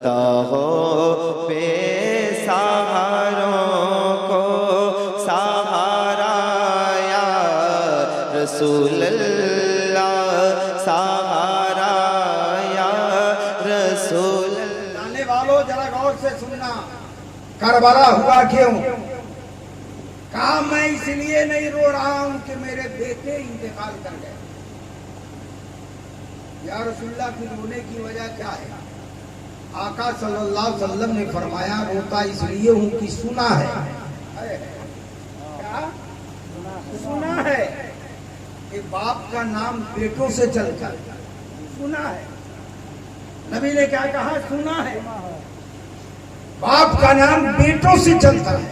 हो बेसहारों को सहारा या रसूल अल्लाह, सहारा या रसूल अल्लाह। जाने वालों जरा गौर से सुनना, करबला हुआ क्यों? कहा मैं इसलिए नहीं रो रहा हूं कि मेरे बेटे इंतकाल कर गए। या रसूलुल्लाह की रोने की वजह क्या है? आका सल्लल्लाहु अलैहि वसल्लम ने फरमाया रोता इसलिए हूं कि सुना है। क्या सुना है कि बाप का नाम बेटों से चलता है। सुना है, नबी ने क्या कहा? सुना है बाप का नाम बेटों से चलता है।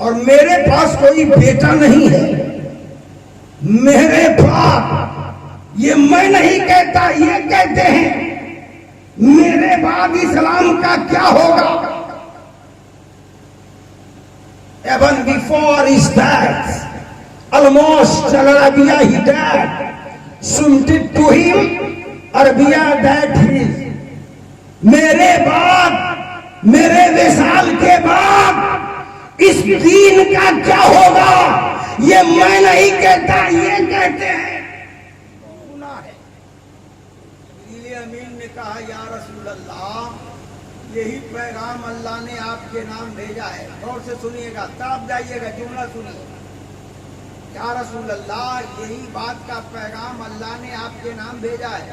और मेरे पास कोई बेटा नहीं है, मेरे बाप, ये मैं नहीं कहता, ये कहते हैं मेरे बाद इस्लाम का क्या होगा? Even before his death, almost Arabia he died. Submitted to him, Arabia that is. मेरे बाद, मेरे विशाल के बाद इस दीन का क्या होगा? ये मैं नहीं कहता, ये कहते हैं। सुना है। अमीन ने कहा या रसूल अल्लाह, यही पैगाम अल्लाह ने आपके नाम भेजा है। गौर से सुनिएगा, तब जाइएगा, जुमला सुनिए। या रसूल अल्लाह, यही बात का पैगाम अल्लाह ने आपके नाम भेजा है।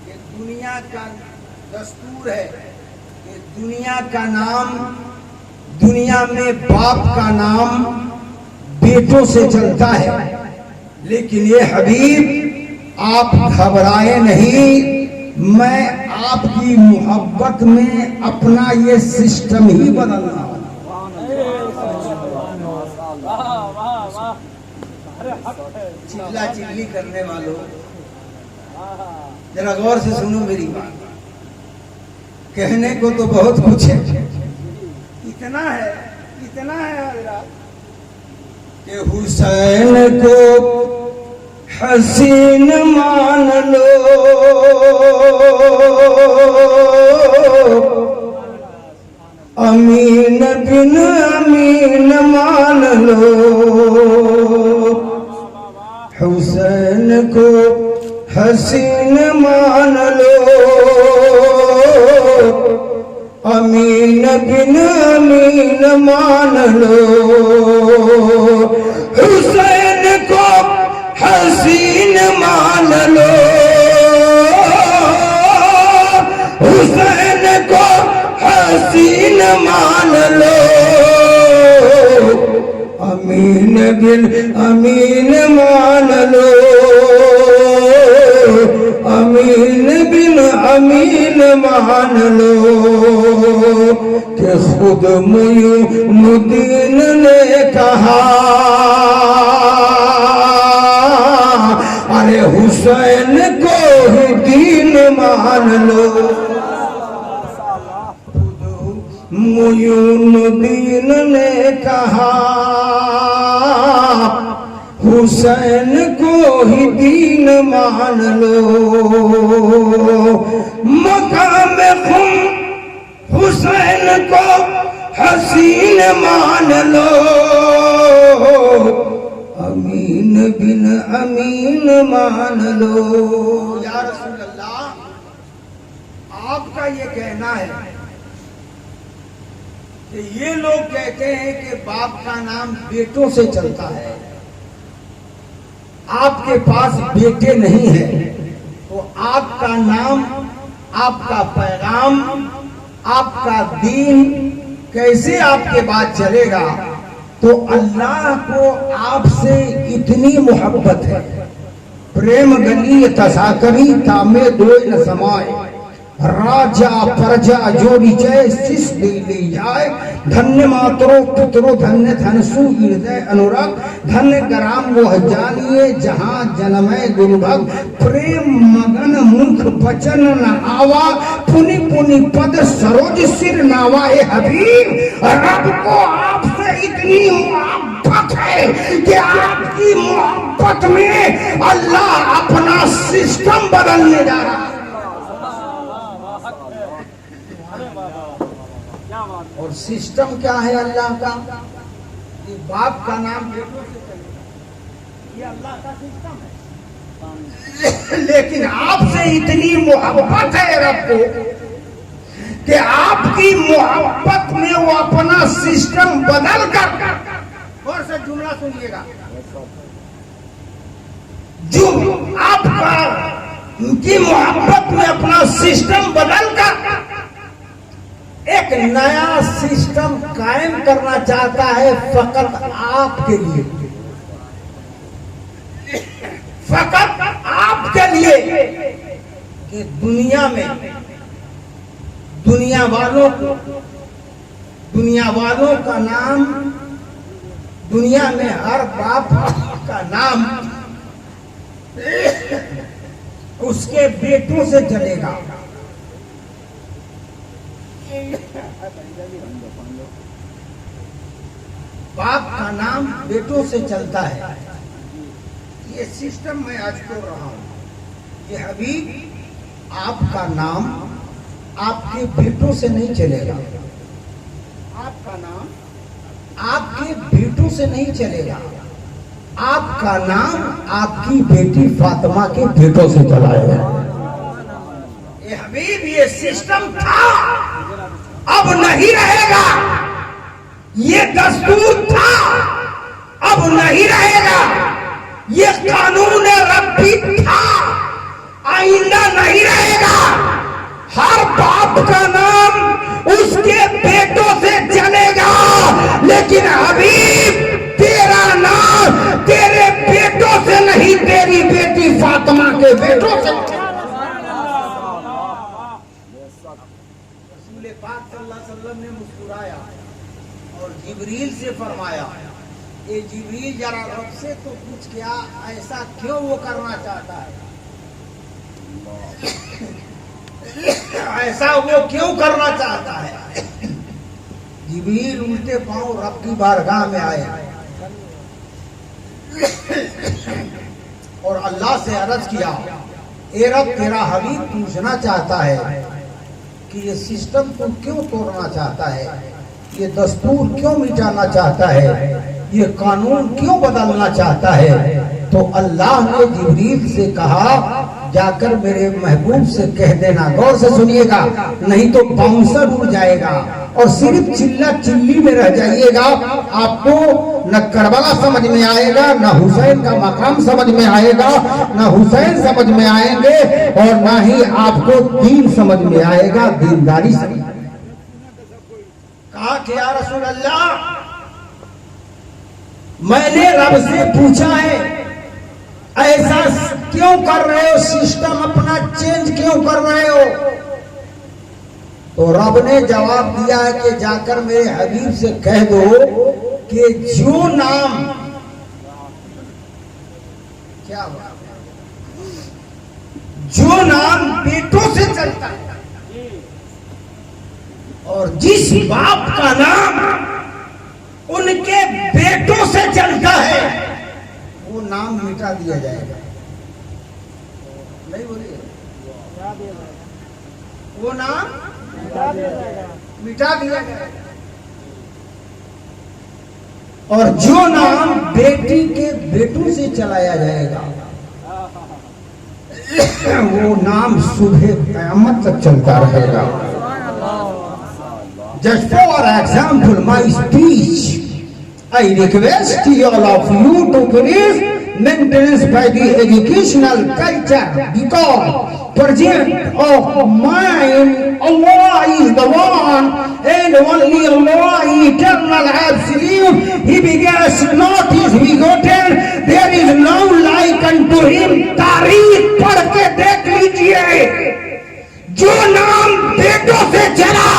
ये दुनिया का दस्तूर है कि दुनिया का नाम, दुनिया में बाप का नाम बेटों से चलता है। लेकिन ये हबीब, आप घबराए नहीं, मैं आपकी मोहब्बत में अपना ये सिस्टम ही बदल रहा हूं। चिल्ला चिल्ली करने वालों, जरा गौर से सुनो मेरी बात। कहने को तो बहुत कुछ है, इतना है कि हुसैन को हसीन मान लो, अमीन बिन अमीन मान लो। हुसैन को हसीन मान लो, अमीन बिन अमीन मान लो। हुसैन को हसीन मान लो, हुसैन को हसीन मान लो, अमीन बिन अमीन मान लो, अमीन बिन अमीन मान लो। कि खुद मुईनुद्दीन ने कहा, अरे हुसैन को ही दीन मान लो। मुईनुद्दीन ने कहा, हुसैन को ही दीन मान लो। मकाम खुम हुसैन को हसीन मान लो, अमीन बिन अमीन मान लो। या रसूल अल्लाह, आपका ये कहना है कि ये लोग कहते हैं कि बाप का नाम बेटों से चलता है, आपके पास बेटे नहीं है, तो आपका नाम, आपका पैगाम, आपका दीन कैसे आपके बाद चलेगा? तो अल्लाह को आपसे इतनी मोहब्बत है, प्रेम गली तसाकरी तामे दो न समाए, राजा प्रजा जोड़ी जय शिष ली जाए। धन्य मातरो पुत्रो धन्य धनसु हृदय अनुराग, धन्य ग्राम वो जानिए जहां जन्मे गुरु भग। प्रेम मगन मुख बचन न आवा, पुनि पुनि पद सरोज सिर नावा। ए हबीब, रब को आपसे इतनी मोहब्बत है कि आपकी मोहब्बत में अल्लाह अपना सिस्टम बदलने जा रहा है। और सिस्टम क्या है अल्लाह का? ये बाप का नाम बेटों से चले, ये अल्लाह का सिस्टम है। लेकिन आपसे इतनी मोहब्बत है रब को कि आपकी मोहब्बत में वो अपना सिस्टम बदल कर, और से जुमला सुनिएगा, जो आपका उनकी मोहब्बत में अपना सिस्टम बदल कर एक नया सिस्टम कायम करना चाहता है, फकत आपके लिए, फकत आपके लिए, कि दुनिया में दुनिया वालों का नाम, दुनिया में हर बाप का नाम उसके बेटों से चलेगा। बाप का नाम बेटों से चलता है। ये सिस्टम मैं आज बोल रहा हूं। ये हबीब आपका नाम आपके बेटों से नहीं चलेगा, आपका नाम आपके बेटों से नहीं चलेगा, आपका नाम आपकी बेटी फातिमा के बेटों से चलाएगा। ये हबीब ये सिस्टम था, अब नहीं रहेगा। ये दस्तूर था, अब नहीं रहेगा। ये कानून रब्बी था, आइंदा नहीं रहेगा। हर बाप का नाम उसके बेटों से चलेगा, लेकिन हबीब तेरा नाम तेरे बेटों से नहीं, तेरी बेटी फातिमा के बेटों से। रसूल पाक सल्लल्लाहु अलैहि वसल्लम ने मुस्कुराया और जिब्रील से फरमाया, ये जिब्रील जरा रब से तो पूछ, क्या ऐसा क्यों वो करना चाहता है, ऐसा वो क्यों करना चाहता है। जिब्रील उल्टे पांव रब की बारगाह में आए और अल्लाह से अर्ज किया, ए रब तेरा हबीब पूछना चाहता है कि ये सिस्टम को क्यों तोड़ना चाहता है, ये दस्तूर क्यों मिटाना चाहता है, ये कानून क्यों बदलना चाहता है। तो अल्लाह ने जिब्रील से कहा, जाकर मेरे महबूब से कह देना, गौर से सुनिएगा नहीं तो बाउंसर उड़ जाएगा और सिर्फ चिल्ला चिल्ली में रह जाइएगा। आपको न करबला समझ में आएगा, न हुसैन का मकाम समझ में आएगा, न हुसैन समझ में आएंगे, और न ही आपको दीन समझ में आएगा, दीनदारी समझ। कहा कि या रसूल अल्लाह, मैंने रब से पूछा है ऐसा क्यों कर रहे हो, सिस्टम अपना चेंज क्यों कर रहे हो। तो रब ने जवाब दिया है कि जाकर मेरे हबीब से कह दो कि जो नाम, क्या हुआ, जो नाम बेटों से चलता है और जिस बाप का नाम उनके बेटों से चलता है, वो नाम मिटा दिया जाएगा। नहीं बोलिए, वो नाम मिटा दिया जाएगा। और जो नाम बेटी के बेटों से चलाया जाएगा, वो नाम सुबह क़यामत तक चलता रहेगा। Just for example, my speech, I request all of you to please maintenance by the educational culture, because present of mine, Allah is the one and only Allah, eternal absolute. He begets not, is begotten, there is no like unto him. तारीख पढ़ के देख लीजिए, जो नाम बेटों से चला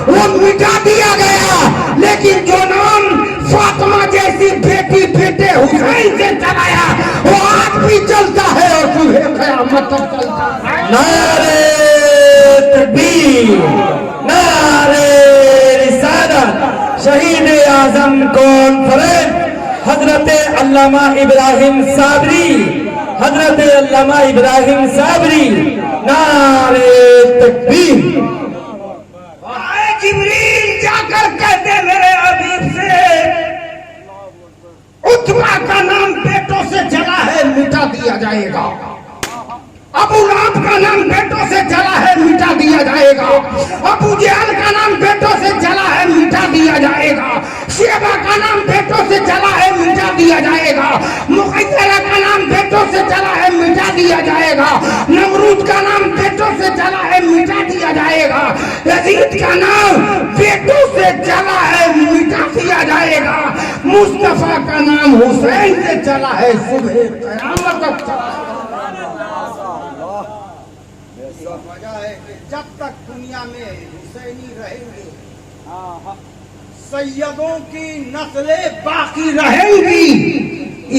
वो मिटा दिया गया, लेकिन जो नाम फातिमा जैसी बेटी बेटे हुसैन से चलाया वो आज भी चलता है और सुबह क़यामत तक चलता है। नारे तकबीर, नारे रिसालत। शहीद आजम कॉन्फ्रेंस हजरत अल्लामा इब्राहिम साबरी, हजरत अल्लामा इब्राहिम साबरी, नारे तकबीर। मिटा दिया जाएगा। अबू लहब का नाम बेटों से चला है, मिटा दिया जाएगा। अबू जहल का नाम बेटों से चला है, मिटा दिया जाएगा। शेबा का नाम बेटों से चला है, मिटा दिया जाएगा। मुकद्दरा का नाम बेटों से चला है, मिटा दिया जाएगा। नमरूद का नाम बेटों से चला है, मिटा दिया जाएगा। यजीद का नाम बेटों से चला है, मिटा दिया जाएगा। मुस्तफा का नाम हुसैन से चला है, सुबह क़यामत तक चला है। वजह है कि जब तक दुनिया में हुसैनी रहेंगे, सैयदों की नस्लें बाकी रहेंगी,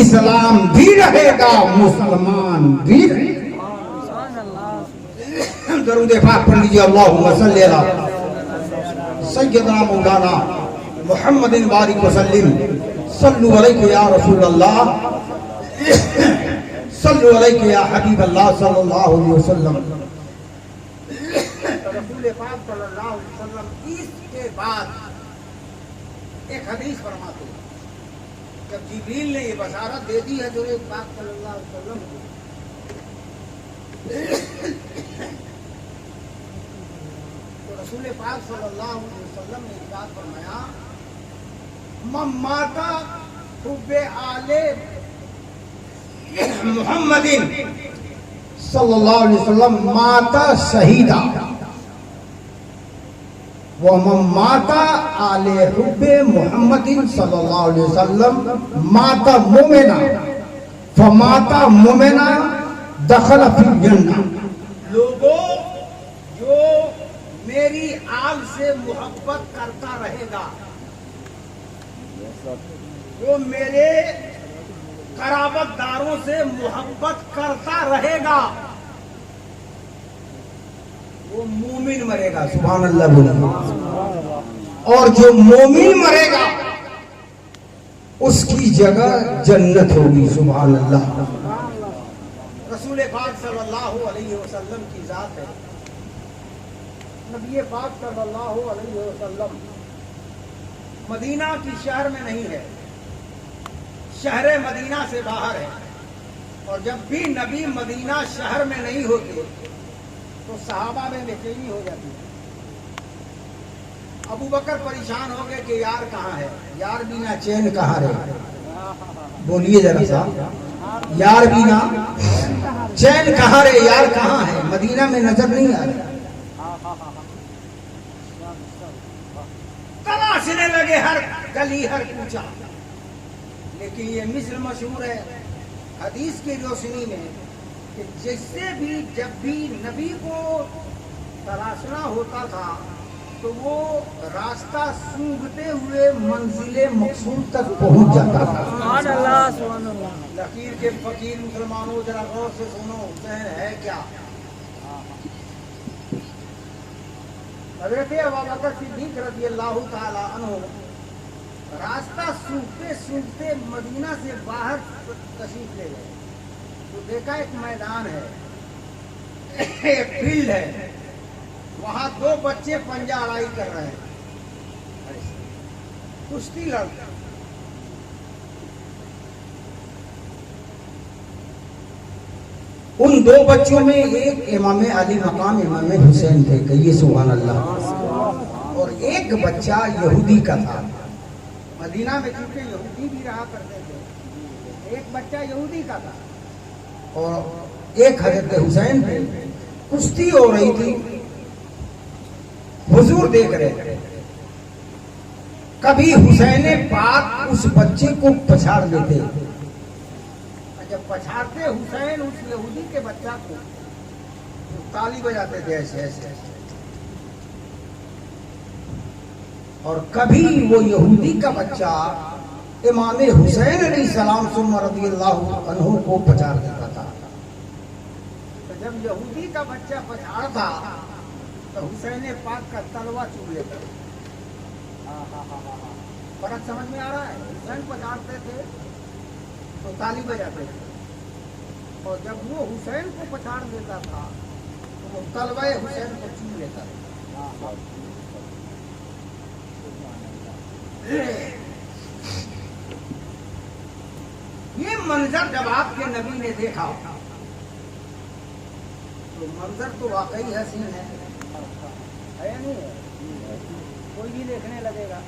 इस्लाम भी रहेगा, मुसलमान भी रहेगा। दरूद पाक पढ़ लीजिए। अल्लाहुम्मा सल्ली अला सय्यदना मौलाना मुहम्मदिन बारिक वसल्लिम सल्लु अलैहि या रसूल अल्लाह सल्लु अलैहि या हबीब अल्लाह सल्लल्लाहु अलैहि वसल्लम। रसूल पाक सल्लल्लाहु अलैहि वसल्लम इसके बाद एक हदीस फरमाते हैं, जब जिब्रील ने ये बशारत दे दी है हजूर पाक सल्लल्लाहु अलैहि वसल्लम को, तो रसूल पाक सल्लल्लाहु अलैहि वसल्लम ने इस बात फरमाया, मम्माता हुब्बे आले मुहम्मदिन सल्लल्लाहु अलैहि वसल्लम माता शहीदा वो माता आले हुब्बे मुहम्मदिन सल्लल्लाहु अलैहि वसल्लम माता मोमिना फमाता मोमिना दखल फिल जन्ना। लोगों, जो मेरी आल से मोहब्बत करता रहेगा, जो मेरे कराबतदारों से मोहब्बत करता रहेगा, वो मोमिन मरेगा। सुभान अल्लाह बोला। और जो मोमिन मरेगा उसकी जगह जन्नत होगी। सुभान अल्लाह। रसूल पाक सल्लल्लाहु अलैहि वसल्लम की जात है। नबी पाक सल्लल्लाहु अलैहि वसल्लम मदीना की शहर में नहीं है, शहर मदीना से बाहर है। और जब भी नबी मदीना शहर में नहीं होते तो सहाबा में बेचैनी हो जाती है। अबू बकर परेशान हो गए कि यार कहाँ है, यार बिना चैन कहाँ रहे। बोलिए जरा सा, यार बिना चैन कहाँ रहे, यार कहाँ है, मदीना में नजर नहीं आ रहा। तलाशने लगे हर गली हर कूचा, लेकिन ये मिस्र मशहूर है हदीस की रोशनी में कि जिससे भी जब भी नबी को तलाशना होता था तो वो रास्ता सूंघते हुए मंजिले मकसूद तक पहुंच जाता था। लकीर के फकीर मुसलमानों जरा गौर से सुनो, हुसैन है क्या? हज़रत अबू बकर सिद्दीक रज़ियल्लाहु ताला अन्हु रास्ता सूंघते सूंघते मदीना से बाहर तशरीफ ले गए तो देखा एक मैदान है, एक फील्ड है, वहां दो बच्चे पंजा अड़ाई कर रहे हैं, कुश्ती लड़ते। उन दो बच्चों में एक इमाम अली मकाम इमाम हुसैन थे, कहिए सुभान अल्लाह। और एक बच्चा यहूदी का था। मदीना में चूंकि यहूदी भी रहा करते थे, एक बच्चा यहूदी का था और एक हजरत हुसैन थे। कुश्ती हो रही थी, हुजूर देख रहे थे। कभी हुसैन पाक उस बच्चे को पछाड़ देते, जब पछाड़ते हुसैन उस यहूदी के बच्चा को तो ताली बजाते थे ऐसे ऐसे। और कभी वो यहूदी का बच्चा इमाम हुसैन अलैहिस्सलाम रज़ियल्लाहु अन्हु को पछाड़ देता था। तो जब यहूदी का बच्चा पछाड़ता तो हुसैन पाक का तलवा चूम लेता। फर्क समझ में आ रहा है? हुसैन पछाड़ते थे तो ताली बजाते थे, और जब वो हुसैन को पछाड़ देता था तो वो तलवाए हुसैन को चूम लेता था। ये मंजर जब आपके नबी ने देखा तो मंजर तो वाकई हसीन है या नहीं है? कोई भी देखने लगेगा।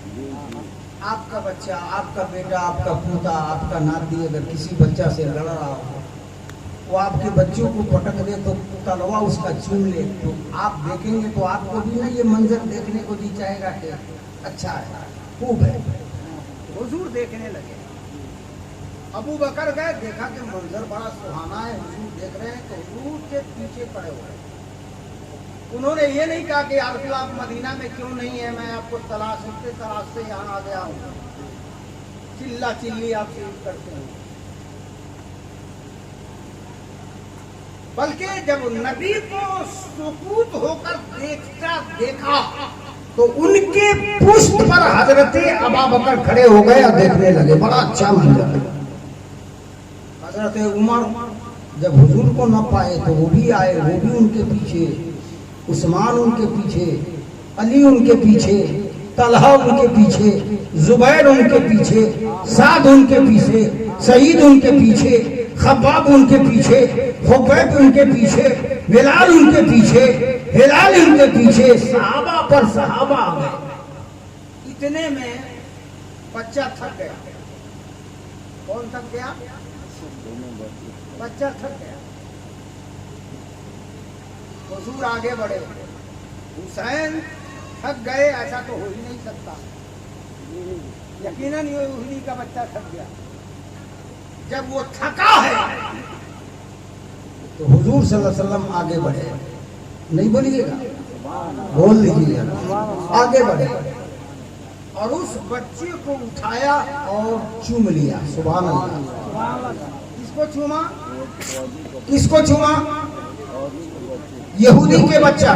आपका बच्चा, आपका बेटा, आपका पोता, आपका नाती अगर किसी बच्चा से लड़ रहा हो, वो आपके बच्चों को पटक दे तो तलवा उसका चूम ले, तो आप देखेंगे तो आपको भी ना ये मंजर देखने को जी चाहेगा कि अच्छा है, खूब है। हुजूर देखने लगे। अबू बकर गए, देखा कि मंजर बड़ा सुहाना है, हुजूर देख रहे हैं, तो हुजूर के पीछे पड़े हुए। उन्होंने ये नहीं कहा कि यार आप मदीना में क्यों नहीं है, मैं आपको तलाश से यहाँ आ गया हूँ, चिल्ला चिल्ली आप करते हैं। बल्कि जब नबी को सुकूत होकर देखा तो उनके पुष्ट पर हजरत अबू बकर खड़े हो गए और देखने लगे। बड़ा अच्छा मंजर। हजरत उमर जब हुजूर को न पाए तो वो भी आए, वो भी उनके पीछे, उस्मान उनके पीछे, अली उनके पीछे, तलहा उनके पीछे, जुबैर उनके पीछे, साद उनके पीछे, सईद उनके पीछे, खब्बाब उनके पीछे, खुबैब उनके पीछे, बिलाल उनके पीछे, हिलाल उनके पीछे, सहाबा पर सहाबा आ गए। इतने में बच्चा थक गया। कौन थक गया? बच्चा थक गया। हुजूर आगे बढ़े। हुसैन थक गए, ऐसा तो हो ही नहीं सकता। यकीनन ये उहली का बच्चा थक गया। जब वो थका है तो हुजूर सल्लल्लाहु अलैहि वसल्लम आगे बढ़े। नहीं बोलिएगा, बोल लीजिएगा। आगे बढ़े और उस बच्चे को उठाया और चूम लिया। सुभान अल्लाह। किसको चूमा? किसको चूमा? यहूदी के बच्चा।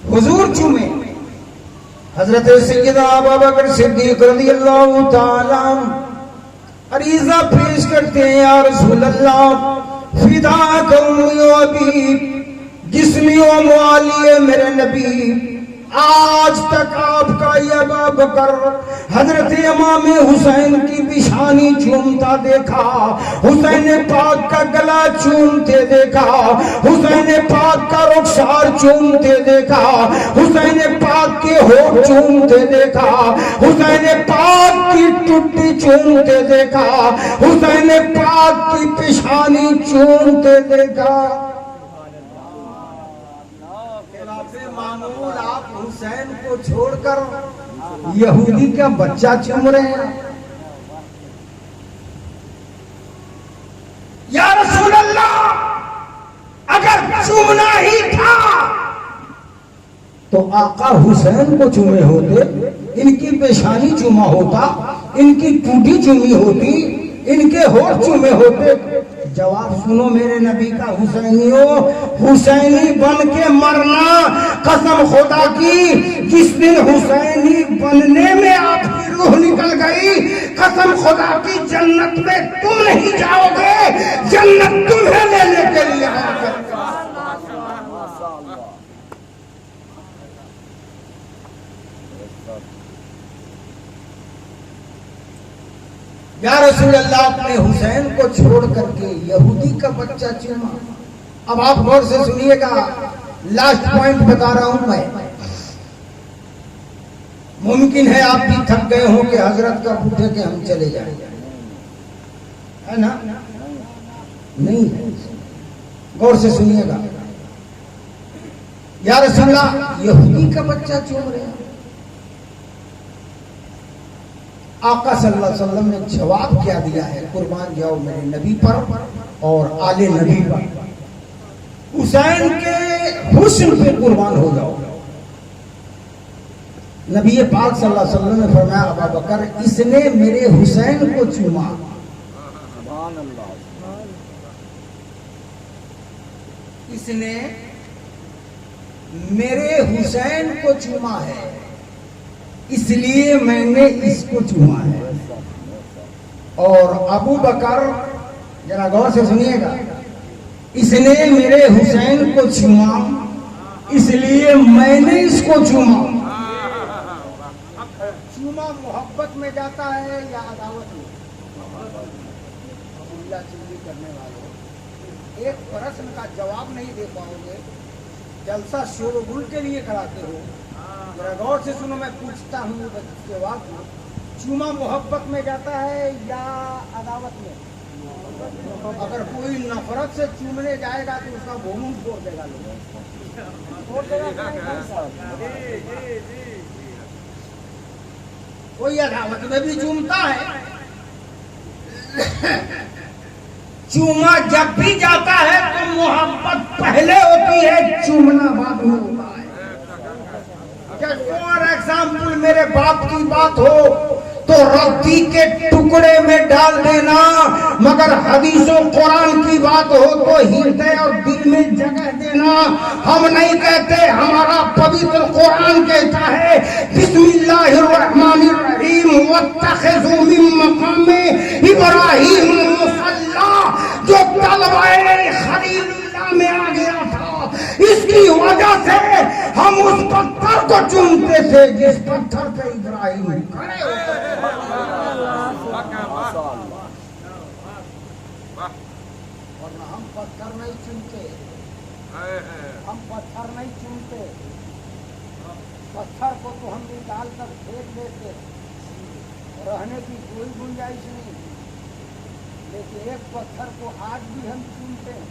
हुजूर चूमे। हजरत सैयदना अबू बकर सिद्दीक रज़ियल्लाहु ताला अरीज़ा पेश करते हैं, या रसूल अल्लाह फिदा करूं अभी जिस्मी व मुआलिए मेरे नबी, आज तक आपका ये अबू बकर हजरत इमाम हुसैन की बिशानी चूमता देखा, हुसैन पाक का गला चूमते देखा, हुसैन पाक का रुखसार चूमते देखा, हुसैन पाक के होठ चूमते देखा, हुसैन पाक की टुट्टी चूमते देखा, हुसैन पाक की पिशानी चूमते देखा। मामूल आप हुसैन को छोड़कर यहूदी का बच्चा चूम रहे हैं। या रसूल अल्लाह, अगर चूमना ही था तो आका हुसैन को चूमे होते, इनकी पेशानी चूमा होता, इनकी टूटी चूमी होती, इनके होठ चूमे होते। जवाब सुनो मेरे नबी का, हुसैनियों, हुसैनी बन के मरना, कसम खुदा की जिस दिन हुसैनी बनने में आपकी रूह निकल गई, कसम खुदा की जन्नत में तुम नहीं जाओगे, जन्नत तुम्हें लेने के लिए आएगी। या रसूल अल्लाह, अपने हुसैन को छोड़ करके यहूदी का बच्चा चूमा। अब आप गौर से सुनिएगा, लास्ट पॉइंट बता रहा हूं मैं। मुमकिन है आप भी थक गए हो कि हजरत का पूछे कि हम चले जाए, है ना? नहीं, गौर से सुनिएगा। या रसूल अल्लाह, यहूदी का बच्चा चूम रहे हैं। आका सल्लल्लाहु अलैहि वसल्लम ने जवाब क्या दिया है, कुर्बान जाओ मेरे नबी पर और आले नबी पर, हुसैन के हुस्न पे कुर्बान हो जाओ। नबी पाक सल्लल्लाहु अलैहि वसल्लम ने फरमाया, अबू बकर इसने मेरे हुसैन को चूमा। इसने मेरे हुसैन को चूमा है, इसलिए मैंने इसको चूमा है। और अबू बकर, जरा गौर से सुनिएगा, इसने मेरे हुसैन को चूमा, इसलिए मैंने इसको चूमा। चूमा मोहब्बत में जाता है या अदावत में? चिल्ला चिल्ली करने वाले एक प्रश्न का जवाब नहीं दे पाओगे, जलसा शोरगुल के लिए कराते हो। जरा गौर से सुनो, मैं पूछता हूँ जवाब दो। चूमा मोहब्बत में जाता है या अदावत में? अगर कोई नफरत से चूमने जाएगा तो उसका भूमून छोड़ देगा, लोग छोड़ देगा। कोई अदावत में भी चूमता है। चूमा जब भी जाता है तो मोहब्बत पहले होती है, चूमना बाद में होता है। फॉर एग्जाम्पल मेरे बाप की बात हो तो रद्दी के टुकड़े में डाल देना, मगर हदीसों कुरान की बात हो तो हृदय और दिल में जगह देना। हम नहीं कहते, हमारा पवित्र कुरान कहता है बिस्मिल्लाहिर्रहमानिर्रहीम वत्तखिज़ू मिन मक़ाम इब्राहीम मुसल्ला। जो तलवाए खलीलुल्लाह में आ गया था, इसकी वजह से हम उस पत्थर को चूमते थे जिस पत्थर पे इब्राहिम खड़े होते थे। वरना हम पत्थर नहीं चूमते, हम पत्थर नहीं चूमते। पत्थर को तो हम निकाल कर फेंक देते, रहने की कोई गुंजाइश नहीं। लेकिन एक पत्थर को आज भी हम चूमते हैं,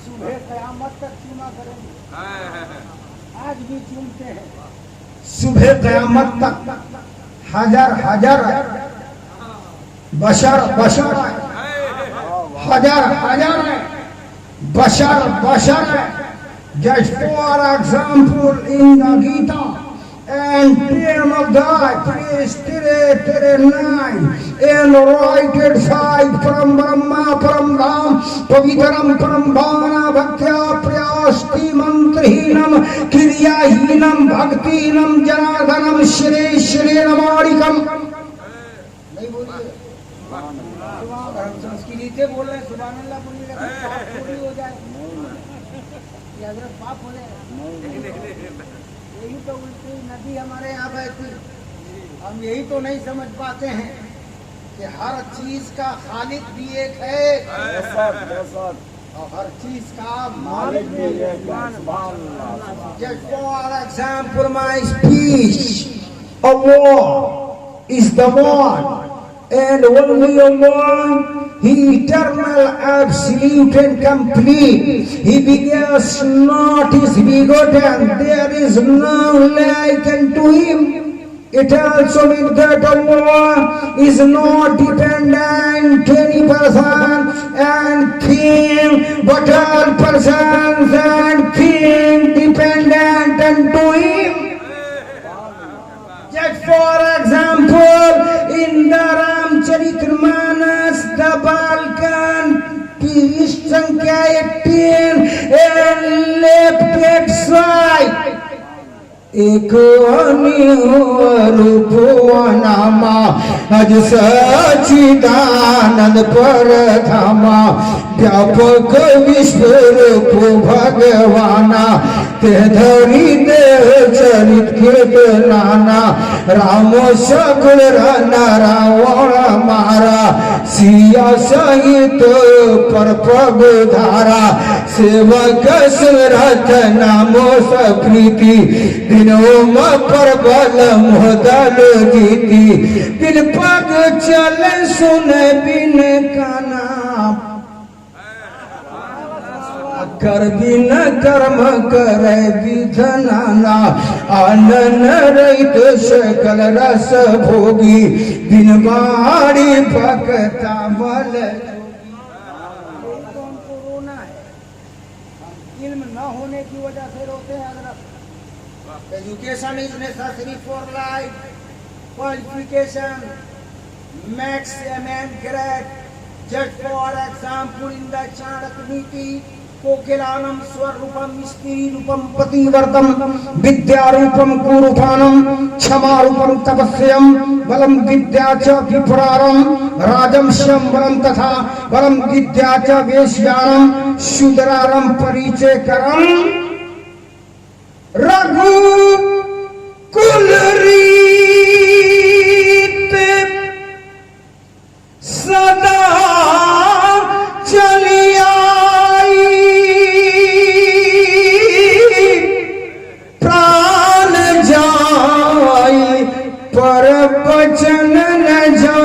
सुबह कयामत तक चूमा करेंगे, आज भी चूमते हैं। सुबह कयामत तक हजार हजार बशर बशर हजार हजार बशर बशर। Just for example in the Gita and ten of thy praise tere nine and right side from Brahma from Ram pavitram from Bhana bhaktya prayasti mantrihinam kriyahinam bhaktinam janadhanam shri shri namarikam। नहीं बोलिए, अगर हम संस्कृत से बोल रहे हैं सुभान अल्लाह बोलिएगा तो पाप पूरी हो जाए, ये हजरत पाप हो जाए। यही तो उल्टी नदी हमारे यहाँ बहती, हम यही तो नहीं समझ पाते हैं कि हर चीज का खालिक भी एक है और हर चीज का मालिक भी एक है। Just for example, my speech, Allah is the one and only Allah. He eternal, absolute and complete. He begins not, is begotten. There is none like unto him. It also means that Allah is not dependent any person and king, but all persons and king dependent unto him. Just for example, in the Ramcharitmanas, the Balkan, Sankhya 18 and left side. एक रूपवनमा अज सचिदानंद पर धामा व्यापक विश्व रूप भगवाना ते धरी देह चरित कृत नाना राम सगुण राना रावण मारा सिया सहित पर पग धारा सेवक सुरथ नामो सप्रीति दिनों पर बल मोदल जीती बिन पग चल सुन बिन काना कर बिन कर्म करे विधनाना आनन रहित सकल रस भोगी बिन बाड़ी भक्ता बल। हमको रोना है, हम इल्म न होने की वजह से रोते हैं। Education is necessary for life. Qualification makes a man great. Just for example, in the Chandak Niti, Kokilanam Swarupam Istirupam Pativartam Vidyarupam Kurupanam Chamarupam Tapasyam Balam Vidyacha Vipraram Rajam Shambaram Tatha Balam Vidyacha Veshyanam Shudraram Parichekaram Raghu कुल रीत सदा बचन न जा।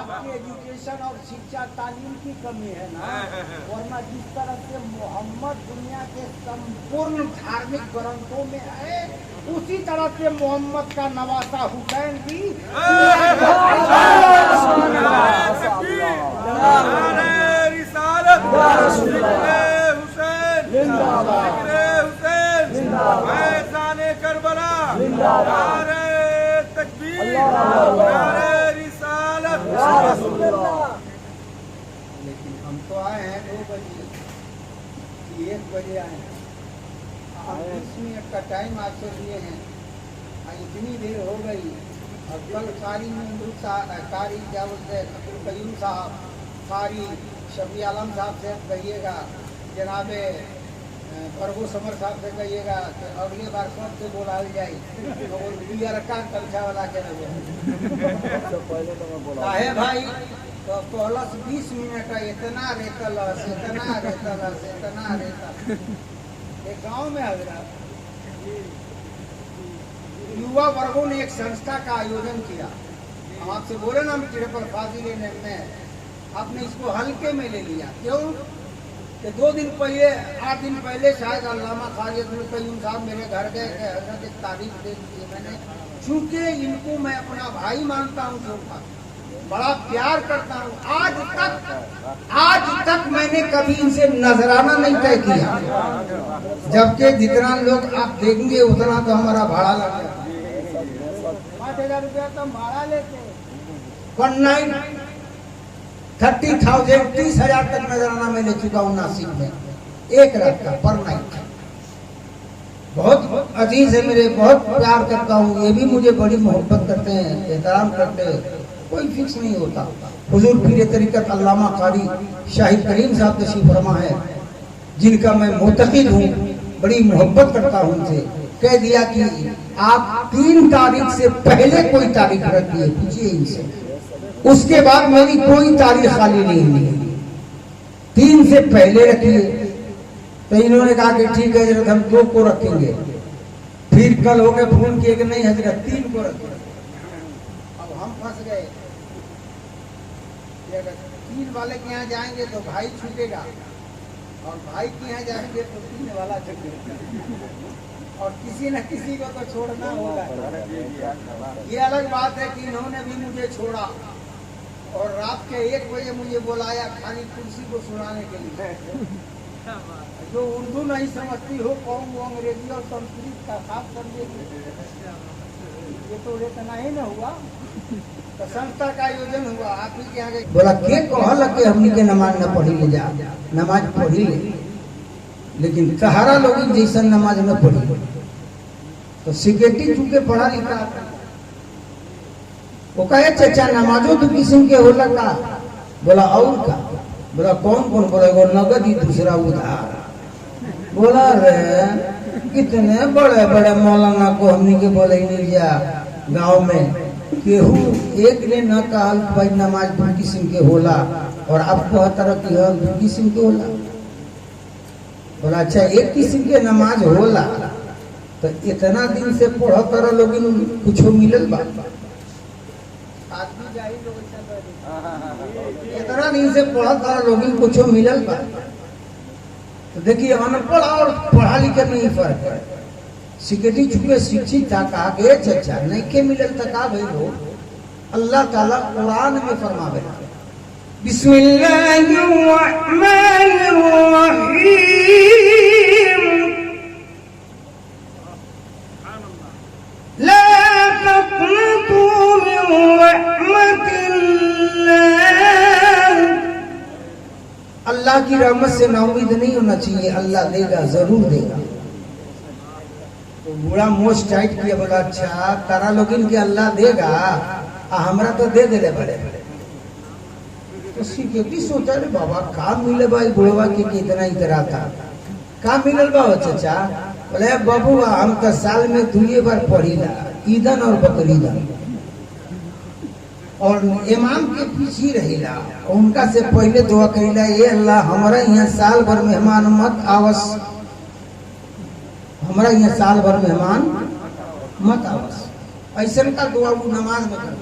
आपकी education और शिक्षा तालीम की कमी है ना, वरना जिस तरह से मोहम्मद दुनिया के संपूर्ण धार्मिक ग्रंथों में है, उसी तरह से मोहम्मद का नवासा हुसैन भी लेकिन हम तो आए हैं 2 बजे, 1 बजे आए हैं, 20 मिनट का टाइम आपसे लिए हैं, इतनी देर हो गई। और कल कारी में कारी क्या बोलते हैं अब्दुल कयूम साहब, कारी शफी आलम साहब से कहिएगा, जनाबे प्रभु समर साहब से कहिएगा कि अगली बार कब से बोला जाए और बिया रखा कलछा वाला के है भाई। तो पहलस 20 मिनट इतना रेतलस इतना रेतलस इतना रेतल। एक गांव में हजरत युवा वर्गों ने एक संस्था का आयोजन किया। हम आपसे बोले ना ट्रिपल फांसी लेने में, आपने इसको हल्के में ले लिया। क्यों कि 2 दिन पहले 8 दिन पहले शायद अल्लामा ख्वाजा अब्दुल कयूम साहब मेरे घर गए कि हजरत एक तारीफ दे दीजिए। मैंने चूंकि इनको मैं अपना भाई मानता हूँ, बड़ा प्यार करता हूँ, आज तक मैंने कभी इनसे नजराना नहीं तय किया, जबकि जितना लोग आप देखेंगे उतना तो हमारा भाड़ा लगेगा। 5,000 रुपया तो भाड़ा लेते, 1 नाइट 30,000 30,000 तक नजराना मैं ले चुका हूँ नासिक में, 1 रात का पर नाइट। बहुत अजीज है मेरे, बहुत प्यार करता हूँ, ये भी मुझे बड़ी मोहब्बत करते हैं, एहतराम करते हैं, कोई फिक्स नहीं होता। हुजूर पीर तरीकत अल्लामा कारी शाहिद करीम साहब तशरीफ फरमा है, जिनका मैं मुतक़िद हूँ, बड़ी मोहब्बत करता हूँ उनसे। कह दिया कि आप 3 तारीख से पहले कोई तारीख रखिए, पूछिए इनसे, उसके बाद मेरी कोई तारीख खाली नहीं मिलेगी, 3 से पहले रखिए। तो इन्होंने कहा कि ठीक है हजरत, हम 2 को रखेंगे। फिर कल हो गए फोन किए कि नहीं हजरत 3 को रखेंगे। अब हम फंस गए, अगर 3 वाले के यहाँ जाएंगे तो भाई छूटेगा, और भाई के यहाँ जाएंगे तो 3 वाला छूटेगा, और किसी न किसी को तो छोड़ना होगा। ये अलग बात है कि इन्होंने भी मुझे छोड़ा और रात के 1 बजे मुझे बुलाया खाली कुर्सी को सुनाने के लिए। जो उर्दू नहीं समझती हो, कौन वो अंग्रेजी और संस्कृत का साफ कर लेगी। ये तो इतना ही न हुआ, तो संस्था का आयोजन हुआ, आप ही के आगे बोला के कहल के हमनी के नमाज न पढ़ी ले जा, नमाज पढ़ी ले, लेकिन सहारा लोग जैसा नमाज न पढ़ी। तो सिक्योरिटी चूंकि पढ़ा लिखा, वो कहे चाचा नमाजो 2 किस्म के होला का? बोला और का? बोला कौन कौन? बोला एगो नगद ही, दूसरा उधार। बोला रे कितने बड़े बड़े मौलाना को हमनी के बोले नहीं जा गाँव में, केहू एक ने न कहा भाई नमाज 2 किस्म के होला, और आपको हर तरह की 2 किस्म के होला। बोला अच्छा 1 किस्म के नमाज होला, तो इतना दिन से पढ़ कर लोग कुछ मिलल बा? इतना दिन से पढ़ कर लोग कुछ मिलल बा? तो देखिए अनपढ़ और पढ़ा लिखा में ही फर्क है। सिक्योरिटी चुके शिक्षित था, कहा के चाचा नहीं के मिलल तक आ भाई हो। अल्लाह ताला कुरान में फरमावे बिस्मिल्लाहिर्रहमानिर्रहीम ला तक़नतू मिन रहमतिल्लाह। अल्लाह की रहमत से नाउमीद नहीं होना चाहिए, अल्लाह देगा, जरूर देगा। तो बूढ़ा मोस्ट टाइट किया, बोला अच्छा तारा लोगिन के अल्लाह देगा, हमरा तो दे देले बड़े बड़े। तो सिक्योरिटी सोचा रे बाबा का मिले भाई बुढ़वा के कितना इतरा था, का मिलल बा चाचा? बोले बबुआ हम तो साल में 2 बार पढ़ीला, ईदन और बकरीदन, और इमाम के पीछे रहिला, उनका से पहले दुआ करिला, ये अल्लाह हमारा यहाँ साल भर मेहमान मत आवस, हमारा यहाँ साल भर मेहमान मत आवस ऐसे का दुआ वो नमाज में कर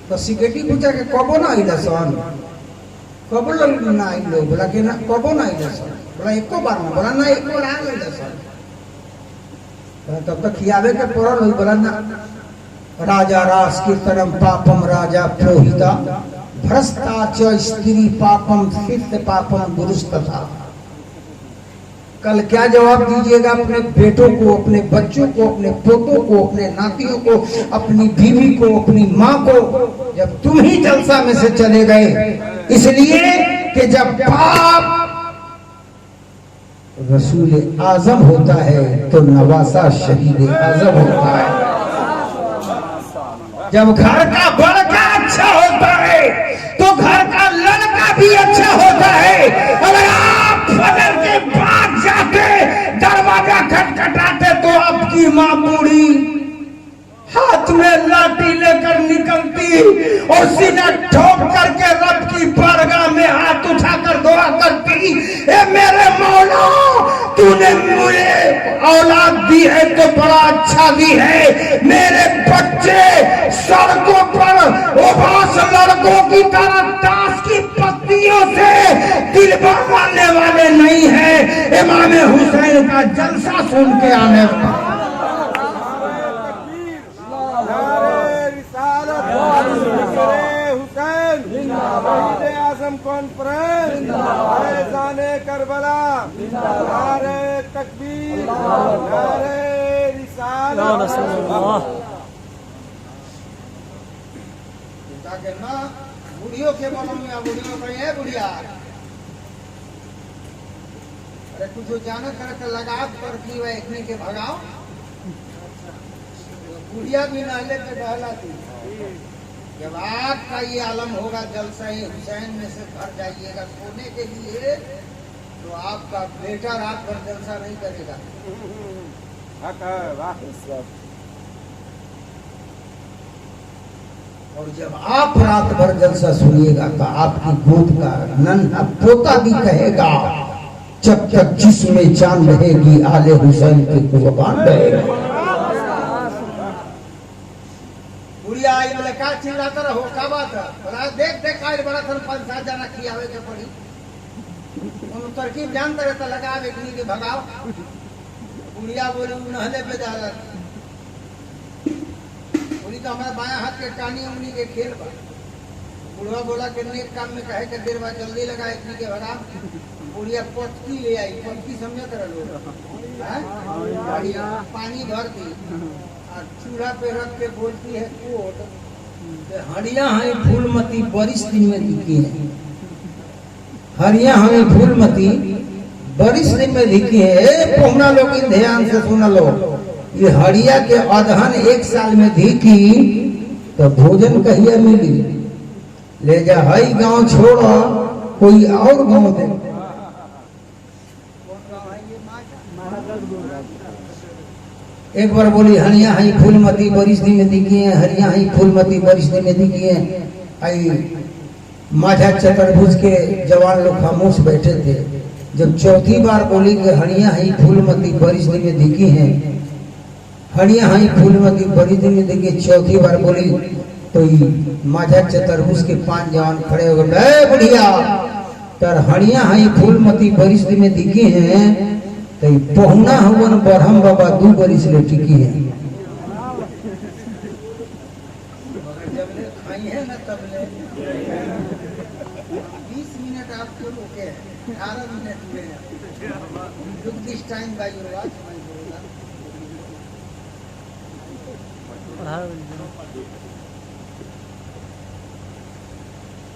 तो सिगरेटी पूछा के कबो ना आइला सन कबो ना आइलो बोला कि ना कबो ना आइला सन बोला एको बार ना बोला ना एक बार आइला सन तब तक खियावे के पड़ल हो बोला ना राजा रास कीर्तनम पापम राजा प्रोहिता भ्रष्टा च स्त्री पापम फित पापम दुरुस्तथा। कल क्या जवाब दीजिएगा अपने बेटों को, अपने बच्चों को, अपने पोतों को, अपने नातियों को, अपनी बीवी को, अपनी माँ को, जब तुम ही जलसा में से चले गए। इसलिए कि जब पाप रसूल आजम होता है तो नवासा शहीद आजम होता है। जब घर का बड़का अच्छा होता है तो घर का लड़का भी अच्छा होता है। अगर आप फजर के बाद जाके दरवाजा खटखटाते तो आपकी माँ बूढ़ी हाथ में लाठी लेकर निकलती और सीना ठोक करके रब की बारगाह में हाथ उठाकर दुआ करती, ए मेरे मौला तूने मुझे औलाद दी है तो बड़ा अच्छा दी है, मेरे बच्चे सड़कों पर उबास लड़कों की तरह ताश की पत्तियों से दिल बनवाने वाले नहीं है। इमाम हुसैन का जलसा सुन के आने आजम कॉन्फ्रेंस जाने करबला नारे तकबीर नारे रिसालत। बुढ़ियों के बोलो में बुढ़ियों का ये बुढ़िया अरे कुछ जाना कर लगाव कर की वह इतने के भगाओ बुढ़िया भी नाले पे बहलाती। जब आपका ये आलम होगा जलसा हुसैन में से घर जाइएगा सोने के लिए तो आपका बेटा रात भर जलसा नहीं करेगा। और जब आप रात भर जलसा सुनिएगा तो आपकी गोद का नन्हा पोता भी कहेगा जब तक जिसमें जान रहेगी आले हुसैन की कुर्बान रहेगा। बुढ़िया आई बोले का चिल्लाता रहो का बात है बोला देख देख आए बड़ा थन 5-7 जना खियावे के पड़ी उन तरकीब जानते रहता लगा बेकनी के भगाओ। बुढ़िया बोले नहले पे डाला बोली तो हमारे बाया हाथ के टानी उंगली के खेल बा। बुढ़वा बोला कि नेक काम में कहे के देर बाद जल्दी लगा इतनी के भगा। बुढ़िया पटकी ले आई पटकी समझते रह लोग पानी भर दी और चूल्हा पे रख के बोलती है कोट हरिया हमें फूलमती बरिश दिन में दिखी है। हरिया हमें फूलमती बरिश दिन में दिखी है। पहुना लोग ध्यान से सुन लो ये हरिया के अधहन 1 साल में दिखी तो भोजन कहिया मिली ले जा हई गांव छोड़ो कोई और गांव दे। एक बार बोली हरिया हई फूलमती बरिश दिन में दिखी है हरिया हई फूलमती बरिश दिन में दिखी है। आई माझा चतुर्भुज के जवान लोग खामोश बैठे थे। जब चौथी बार बोली कि हरिया हई फूलमती बरिश दिन में दिखी है हरिया हई फूलमती बरिश दिन में दिखी चौथी बार बोली तो माझा चतुर्भुज के 5 जवान खड़े हो गए बुढ़िया तर हरिया हई फूलमती बरिश दिन में दिखी है तो पहुना हवन बरहम बाबा 2 बरिश ले टिकी है। खाई है ना तब ले 20 मिनट आपको रुके 18 मिनट में look this time by your watch my brother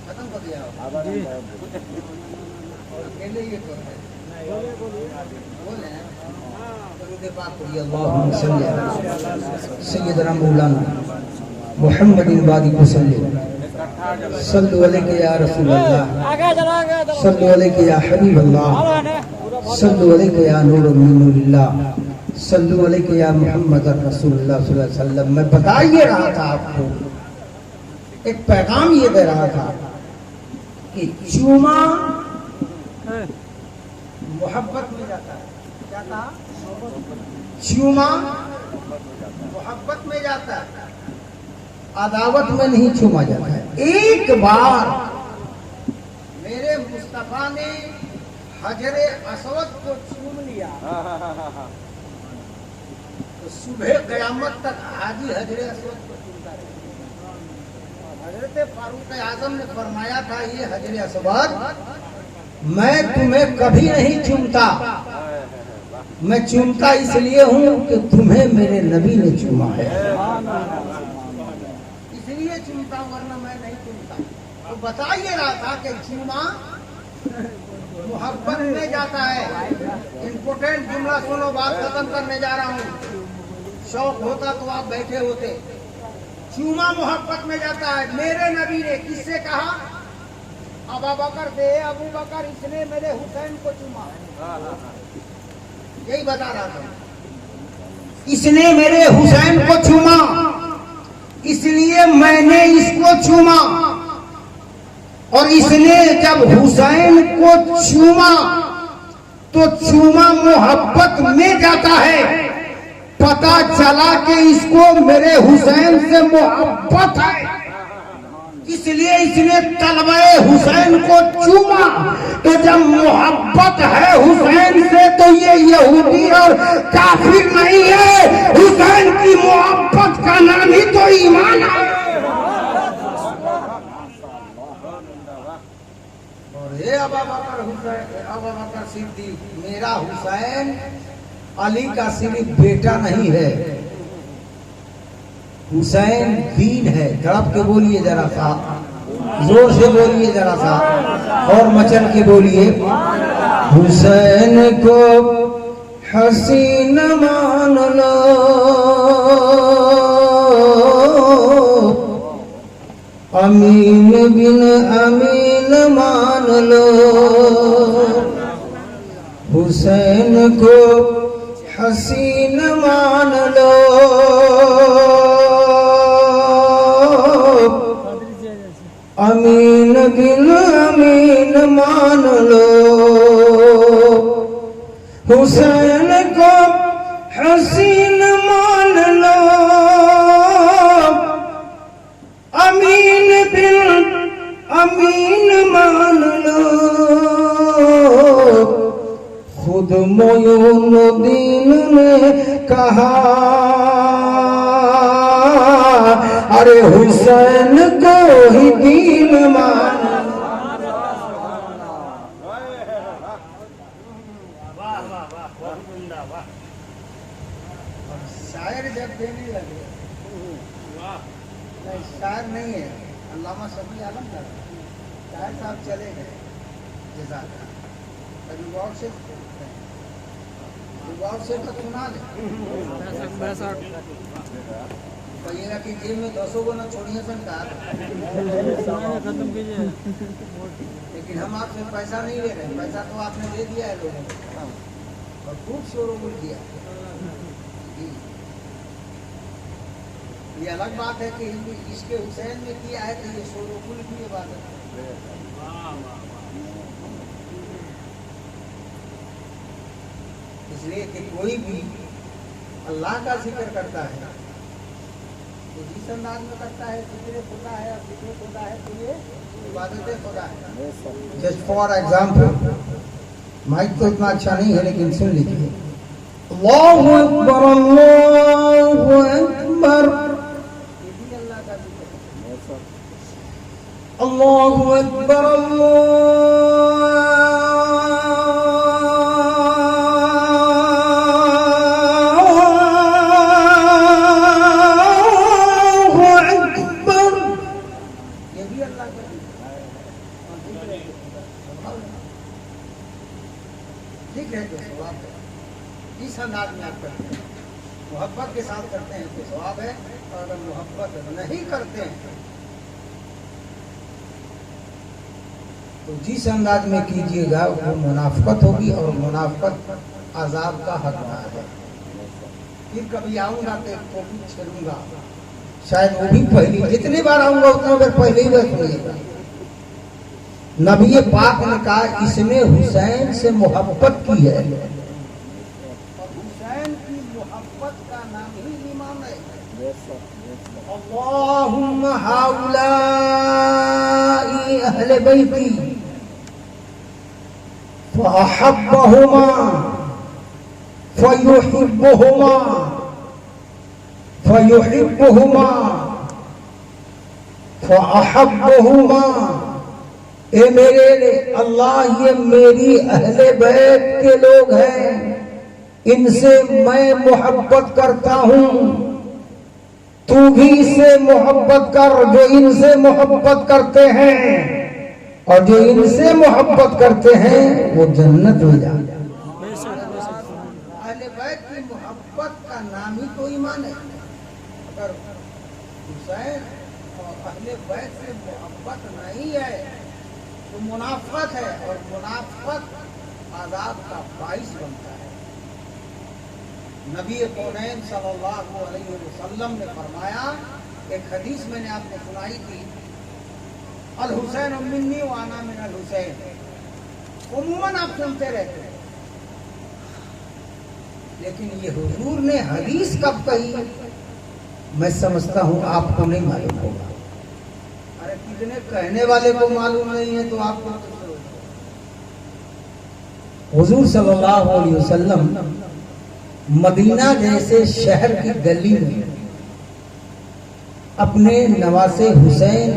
खत्म कर दिया और अकेले ये कर रहे बोले दरूद पाक पढ़िए अल्लाहुम्मा सल्ली अला सय्यदना मौलाना मुहम्मदिन वाली वसल्लम सल्लु अलैहि या रसूल अल्लाह सल्लु अलैहि या हबीब अल्लाह सल्लु अलैहि या नूर मिन नूरिल्लाह सल्लु अलैहि या मुहम्मद रसूलुल्लाह सल्लल्लाहु अलैहि वसल्लम। मैं बता ये रहा था आपको एक पैगाम ये दे रहा था कि चूमा मोहब्बत में जाता है क्या कहा? चूमा मोहब्बत में जाता है, अदावत में नहीं चूमा जाता है। एक बार मेरे मुस्तफा ने हजरे असवद को चूम लिया तो सुबह कयामत तक हाजी हजरे असवद को चूमता रहेगा। हजरत फारूक आजम ने फरमाया था, ये हजरे असवद मैं तुम्हें कभी नहीं चूमता, मैं चूमता इसलिए हूँ कि तुम्हें मेरे नबी ने चूमा है। इसलिए चूमता हूं, वरना मैं नहीं चूमता। तो बता ये रहा था कि चूमा मोहब्बत में जाता है। इम्पोर्टेंट जुमला सुनो, बात खत्म करने जा रहा हूँ। शौक होता तो आप बैठे होते। चूमा मोहब्बत में जाता है। मेरे नबी ने किससे कहा? अबू बकर से, अबू बकर इसने मेरे हुसैन को चूमा। यही बता रहा था, इसने मेरे हुसैन को चूमा, इसलिए मैंने इसको चूमा। और इसने जब हुसैन को चूमा तो चूमा मोहब्बत में जाता है। पता चला कि इसको मेरे हुसैन से मोहब्बत है, इसलिए इसने तलवाए हुसैन को चूमा। तो जब मोहब्बत है हुसैन से तो ये यहूदी और काफिर नहीं है, हुसैन की मोहब्बत का नाम ही तो ईमान है। और ये अबू बकर हुसैन, अबू बकर सिद्दीक, मेरा हुसैन अली का सिर्फ बेटा नहीं है, हुसैन दीन है। तड़प के बोलिए जरा सा, जोर से बोलिए जरा सा, और मचल के बोलिए। हुसैन को हसीन मान लो, अमीन बिन अमीन मान लो। हुसैन को हसीन मान लो, अमीन बिन अमीन मान लो। हुसैन को हसीन मान लो, अमीन बिन अमीन मान लो। खुद मोइनुद्दीन ने कहा, अरे हुसैन को ही दीन मान। शायर जब देने लगे, नहीं शायर नहीं है, अल्लामा शफी आलम का शायर साहब चले गए जज़ाक। अभी गौर से तो सुना ले, कहिएगा कि जेब में 200 को न छोड़िए संकार, लेकिन हम आपसे पैसा नहीं ले रहे। पैसा तो आपने दे दिया है लोगों को और खूब शोरगुल किया। ये अलग बात है कि इसके हुसैन में किया है तो ये शोरगुल की इबादत है। इसलिए कि कोई भी अल्लाह का जिक्र करता है तो जिस अंदाज में करता है, जिक्र खुदा है और जिक्र खुदा है तो ये इबादत खुदा है। जस्ट फॉर एग्जाम्पल, माइक तो इतना अच्छा नहीं है लेकिन सुन लीजिए। अल्लाहु अकबर, अल्लाहु अकबर, ये भी अल्लाह का जिक्र है। अल्लाहु अकबर, ठीक है तो सवाब है। इस अंदाज में आप करते हैं, मोहब्बत के साथ करते हैं तो सवाब है, और अगर मोहब्बत नहीं करते हैं तो जिस अंदाज में कीजिएगा वो मुनाफकत होगी, और मुनाफकत अजाब का हकदार है। फिर कभी आऊंगा तो एक कॉपी छेड़ूंगा, शायद वो भी पहली, जितनी बार आऊंगा उतना बार पहले ही बस सुनिएगा। नबी पाक ने कहा इसने हुसैन से मोहब्बत की है, अल्लाहुम्मा हाउलाई अहले बैती फअहब्बहुमा फयुहिब्बुहुमा फयुहिब्बुहुमा फअहब्बुहुमा। ए मेरे अल्लाह, ये मेरी अहले बैत के लोग हैं, इनसे मैं मोहब्बत करता हूं, तू भी इससे मोहब्बत कर जो इनसे मोहब्बत करते हैं, और जो इनसे मोहब्बत करते हैं वो जन्नत में जा। अहले बैत की मोहब्बत का नाम ही तो ईमान है। अगर हुसैन और अहले बैत से मोहब्बत नहीं है तो मुनाफत है, और मुनाफत आजाब का बाइस बनता है। नबी कौनैन सल्लल्लाहु अलैहि वसल्लम ने फरमाया, एक हदीस मैंने आपको सुनाई थी, अल हुसैन मिन्नी व अना मिनल हुसैन। उम्मन आप सुनते रहते हैं, लेकिन ये हुजूर ने हदीस कब कही मैं समझता हूं आपको नहीं मालूम होगा। अरे कितने कहने वाले को मालूम नहीं है तो आपको। हुजूर सल्लल्लाहु अलैहि वसल्लम मदीना जैसे शहर की गली में अपने नवासे हुसैन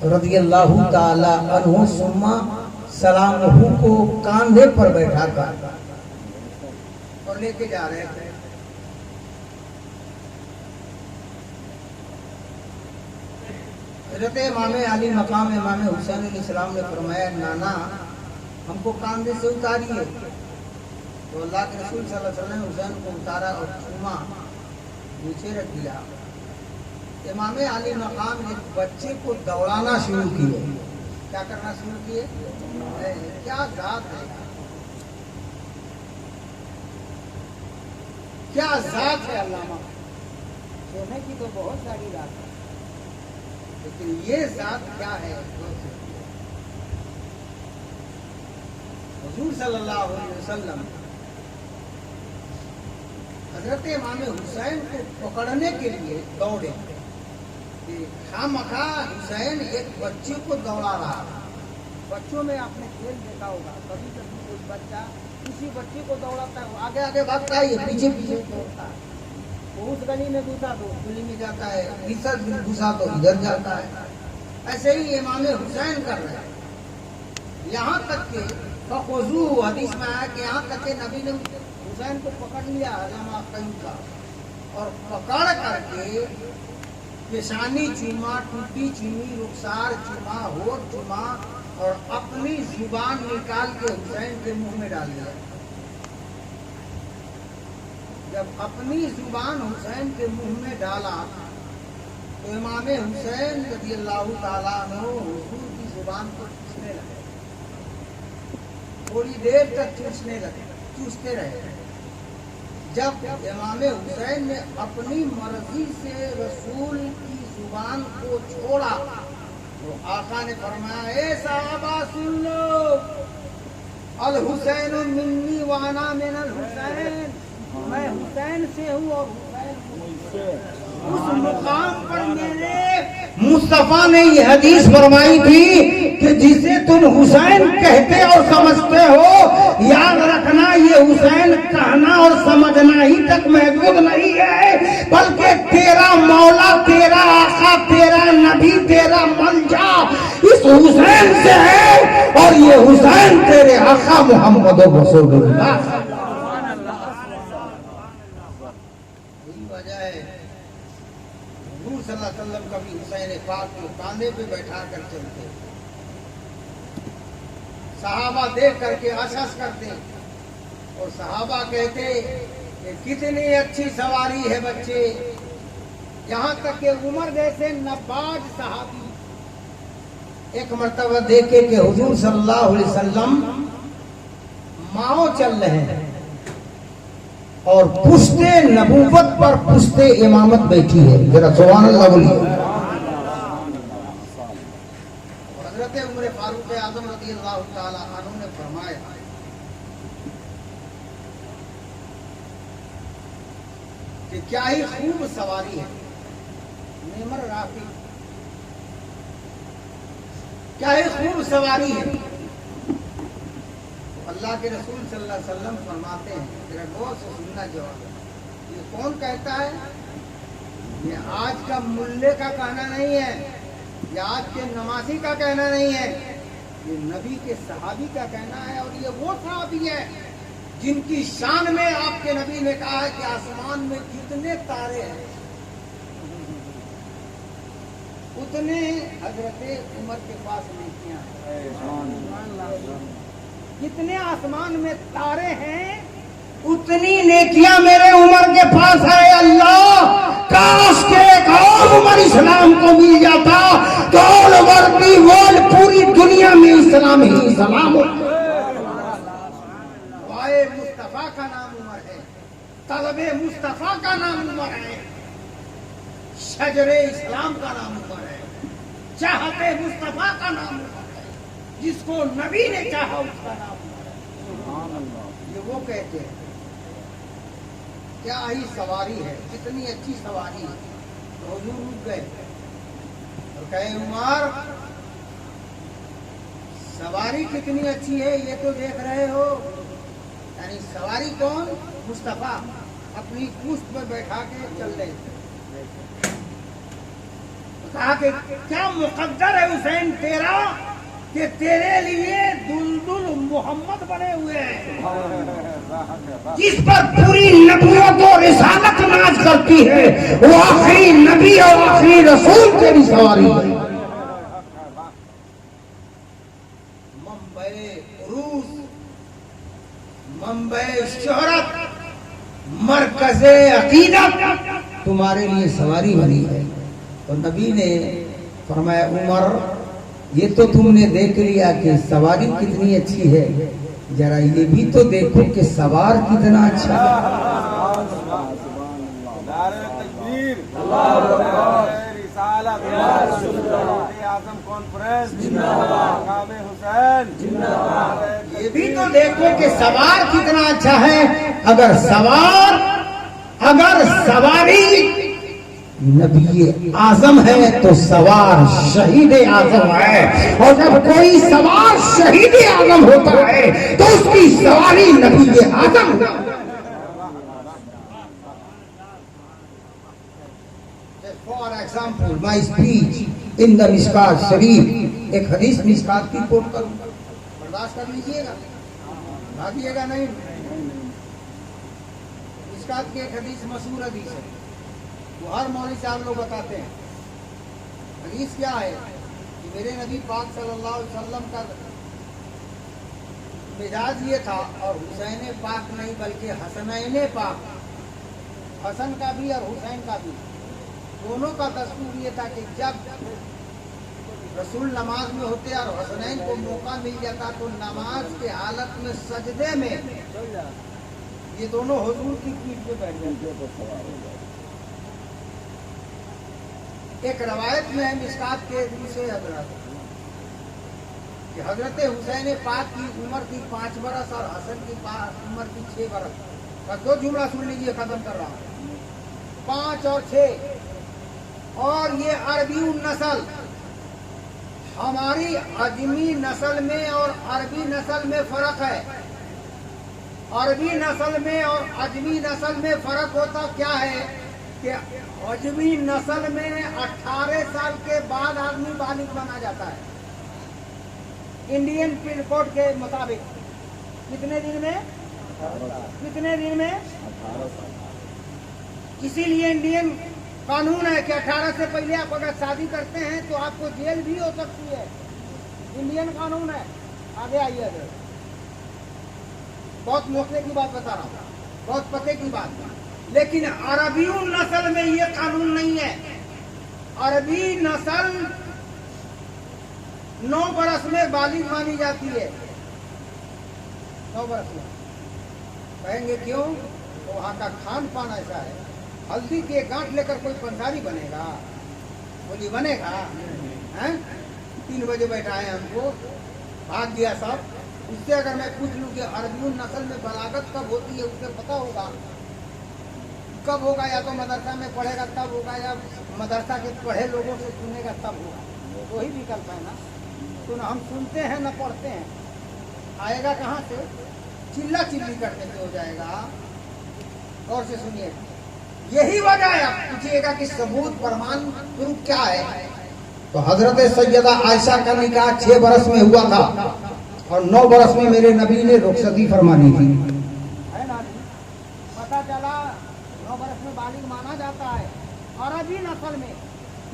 रज़ियल्लाहु ताला अन्हु सुम्मा सलामहू को कांधे पर बैठा कर और लेके जा रहे थे। हज़रत इमाम अली मकाम इमाम हुसैन अलैहिस्सलाम ने फरमाया, नाना हमको कांधे से उतारिए। तो अल्लाह के रसूल सल्लल्लाहु अलैहि वसल्लम ने हुसैन को उतारा और चूमा नीचे रख दिया। इमाम अली मकाम एक बच्चे को दौड़ाना शुरू किए। क्या करना शुरू किए? क्या जात है, क्या जात है अल्लामा। सोने की तो बहुत सारी जात है, लेकिन ये जात क्या है? हुजूर सल्लल्लाहु अलैहि वसल्लम हजरत इमाम हुसैन को पकड़ने के लिए दौड़े। खामखा हुसैन एक बच्चे को दौड़ा रहा। बच्चों में आपने खेल देखा होगा, कभी कभी कोई बच्चा किसी बच्चे को दौड़ाता है, आगे आगे भागता है, पीछे पीछे दौड़ता है। वो उस गली में घुसा तो उस गली में जाता है, इधर घुसा तो इधर जाता है। ऐसे ही इमाम हुसैन कर रहे हैं। यहाँ तक के फखुज़ू हदीस में आया कि यहाँ तक के नबी ने हुसैन को पकड़ लिया अल्लामा कहीं का, और पकड़ करके पेशानी चूमा, टूटी चूमी, रुखसार चूमा, होठ चूमा, और अपनी जुबान निकाल के हुसैन के मुंह में डाल दिया। जब अपनी जुबान हुसैन के मुंह में डाला तो इमाम हुसैन रज़ियल्लाहु ताला अन्हु हुजूर की जुबान को चूसने लगे। थोड़ी देर तक चूसते रहे। जब इमाम हुसैन ने अपनी मर्जी से रसूल की जुबान को छोड़ा तो आका ने फरमाया, ए साहबा सुन लो, अल हुसैन मिन्नी व अना मिनल हुसैन। मैं हुसैन से हूँ और हुसैन मुझसे। उस मुकाम पर मेरे मुस्तफा ने ये हदीस फरमाई थी कि जिसे तुम हुसैन कहते और समझते हो, याद रखना ये हुसैन कहना और समझना ही तक महदूद नहीं है, बल्कि तेरा मौला, तेरा आका, तेरा नबी, तेरा मंजा इस हुसैन से है, और ये हुसैन तेरे आका मोहम्मद रसूलुल्लाह। सल्लल्लाहु अलैहि वसल्लम कभी हुसैन पाक को कांधे पे बैठा कर चलते, सहाबा देख करके हंस करते, और सहाबा कहते कि कितनी अच्छी सवारी है बच्चे। यहाँ तक के उमर जैसे नबाज सहाबी एक मर्तबा देखे कि हुजूर सल्लल्लाहु अलैहि वसल्लम माओ चल रहे हैं और पुश्ते नबूवत पर पुश्ते इमामत बैठी है। जरा सुभान अल्लाह बोलिए। हजरत उमर फारूक आजम रज़ियल्लाहु ताला अन्हु ने फरमाया कि क्या ही खूब सवारी है। नेमर राफी, क्या ये खूब सवारी है। अल्लाह के रसूल सल्लल्लाहु अलैहि वसल्लम फरमाते हैं, जरा गौर से सुनना जवाब, ये कौन कहता है? ये आज का मुल्ले का कहना नहीं है, ये आज के नमाजी का कहना नहीं है, ये नबी के सहाबी का कहना है। और ये वो सहाबी है जिनकी शान में आपके नबी ने कहा है कि आसमान में जितने तारे हैं उतने हजरत उमर के पास नेकियां हैं। जितने आसमान में तारे हैं उतनी नेकियां मेरे उमर के पास है। अल्लाह, काश के एक और उमर इस्लाम को मिल जाता तो और उमर की वर्ल्ड पूरी दुनिया में इस्लाम ही इस्लाम होता। वाए मुस्तफा का नाम उमर है, तलबे मुस्तफा का नाम उमर है, शजरे इस्लाम का नाम उमर है, चाहते मुस्तफा का नाम उमर है, जिसको नबी ने चाहा उसका नाम उमर है। ये वो कहते हैं, क्या ही सवारी है, कितनी अच्छी सवारी है। तो हुजूर रुक गए और कहे, उमर सवारी कितनी अच्छी है ये तो देख रहे हो। यानी सवारी कौन? मुस्तफा अपनी पुष्प पर बैठा के चल रहे थे। कहा कि क्या मुकद्दर है हुसैन तेरा कि तेरे लिए दुलदुल मोहम्मद बने हुए हैं, जिस पर पूरी नबूवत और रिसालत नाज करती है। वो आखिरी नबी और आखिरी रसूल तेरी सवारी है। मुंबई रूस, मुंबई शोहरत, मरकज़े अकीदत तुम्हारे लिए सवारी बनी है। तो नबी ने फरमाया, उमर ये तो तुमने देख लिया कि सवारी कितनी अच्छी है, जरा ये भी तो देखो कि सवार कितना अच्छा है। ये भी तो देखो कि सवार कितना अच्छा है। अगर सवारी नबी आजम है तो सवार शहीद आजम है। और जब कोई सवार शहीद आजम होता है तो उसकी सवारी नबी आजम। For example my speech in the Mishkat Sharif, एक हदीस मिशकात की कोट करूंगा, बर्दाश्त कर लीजिएगा, भागिएगा नहीं। मिशकात की एक हदीस मशहूर हदीस है, वो हर मौलवी साहब लोग बताते हैं। हदीस क्या है कि मेरे नबी पाक सल्लल्लाहु अलैहि वसल्लम का मिजाज ये था, और हुसैन पाक नहीं बल्कि हसनैन पाक, हसन का भी और हुसैन का भी, दोनों का दस्तूर ये था कि जब रसूल नमाज में होते और हसनैन को मौका मिल जाता तो नमाज के हालत में सजदे में ये दोनों हुजूर की पीठ पे बैठ जाते। एक रवायत में है मिशकात के दूसरे हजरत कि हजरत हुसैन पाक की उम्र थी 5 बरस और हसन की उम्र थी 6 बरस। बस 2 जुमला सुन लीजिए, खत्म कर रहा हूँ। 5 और 6, और ये अरबी नस्ल, हमारी अजमी नस्ल में और अरबी नस्ल में फर्क है। अरबी नस्ल में और अजमी नस्ल में फर्क होता क्या है कि अजमी नस्ल में 18 साल के बाद आदमी बालिग बना जाता है। इंडियन पिन कोड के मुताबिक कितने दिन में? इसीलिए इंडियन कानून है कि 18 से पहले आप अगर शादी करते हैं तो आपको जेल भी हो सकती है। इंडियन कानून है। आगे आइए, बहुत मौके की बात बता रहा हूँ, बहुत पते की बात। लेकिन अरबी नस्ल में ये कानून नहीं है। अरबी नस्ल 9 बरस में बालिग मानी जाती है। 9 बरस में। कहेंगे क्यों? तो वहाँ का खान पान ऐसा है। हल्दी के गांठ लेकर कोई पंसारी बनेगा? बोली बनेगा? हैं? 3 बजे बैठाए हमको, भाग गया सब। उससे अगर मैं पूछ लूं कि अरबी नस्ल में बलागत कब होती है, उसे पता होगा। कब होगा? या तो मदरसा में पढ़ेगा तब होगा, या मदरसा के पढ़े लोगों से सुनेगा तब होगा। दो ही विकल्प है ना। तो न हम सुनते हैं न पढ़ते हैं, आएगा कहाँ से? चिल्ला चिल्ली करने से हो जाएगा। और से सुनिए, यही वजह है। आप पूछिएगा कि सबूत प्रमाण प्रूफ क्या है, तो हजरत सैयदा आयशा का निकाह 6 बरस में हुआ था और 9 बरस में मेरे नबी ने रुखसती फरमानी थी। है ना? पता चला 9 बरस में बालिग माना जाता है अरबी नस्ल में,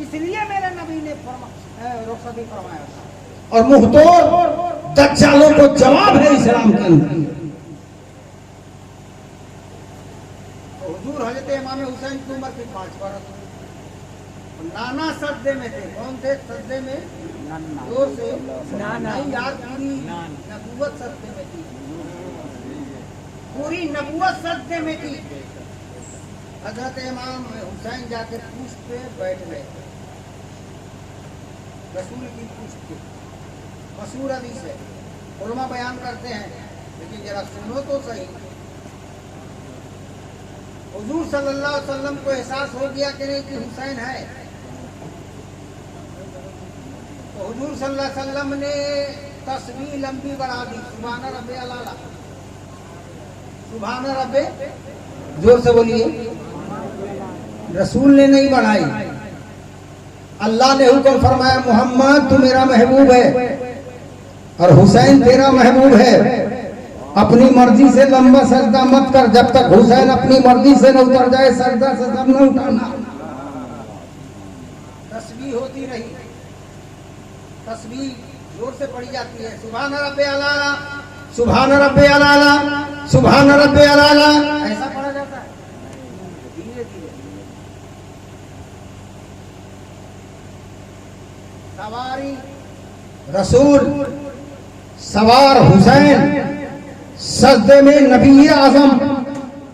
इसलिए मेरे नबी ने रुखसती फरमाया था। और मुंहतोड़ दज्जालों को जवाब है इस्लाम के अंदर। हुजूर हजरत इमाम हुसैन की उम्र थी 5 बरस। नाना सद्दे में थे। कौन थे सद्दे में? जोर से नाना। याद पूरी नबूवत सद्दे में थी, पूरी नबूवत सद्दे में थी। हजरत इमाम हुसैन जाके पूछ पे बैठ गए, रसूल की पूछ पे। मशहूर हदीस है, उलमा बयान करते हैं, लेकिन जरा सुनो तो सही। हुजूर सल्लल्लाहु अलैहि वसल्लम को एहसास हो गया कि नहीं कि हुसैन है, तो हुजूर सल्लल्लाहु अलैहि वसल्लम ने तस्बीह लंबी बढ़ा दी, सुभान रब्बे अलाला, सुभान रब्बे, जोर से बोलिए। रसूल ने नहीं बढ़ाई, अल्लाह ने हुक्म फरमाया मोहम्मद तू मेरा महबूब है और हुसैन तेरा महबूब है, अपनी मर्जी से लंबा सजदा मत कर, जब तक हुसैन अपनी मर्जी से न उतर जाए सजदा से तब न उठाना। तस्बीह होती रही, तस्बीह जोर से पढ़ी जाती है, सुभान रब्बे अलाला, सुभान रब्बे अलाला, सुभान रब्बे अलाला, ऐसा पढ़ा जाता है धीरे धीरे। सवारी रसूल, सवार हुसैन, सजदे में नबी आजम,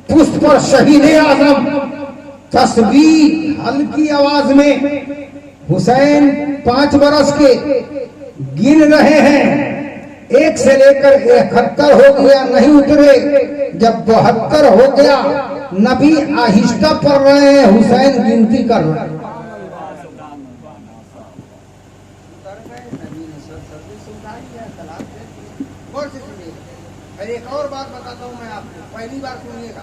पुष्ट पर शहीद आजम, तस्बीह हल्की आवाज में। हुसैन 5 बरस के गिन रहे हैं, 1 से लेकर 71 हो गया, नहीं उतरे। जब 72 हो गया, नबी आहिस्ता पढ़ रहे हैं, हुसैन गिनती कर रहे हैं। एक और बात बताता हूँ मैं आपको, पहली बार सुनिएगा।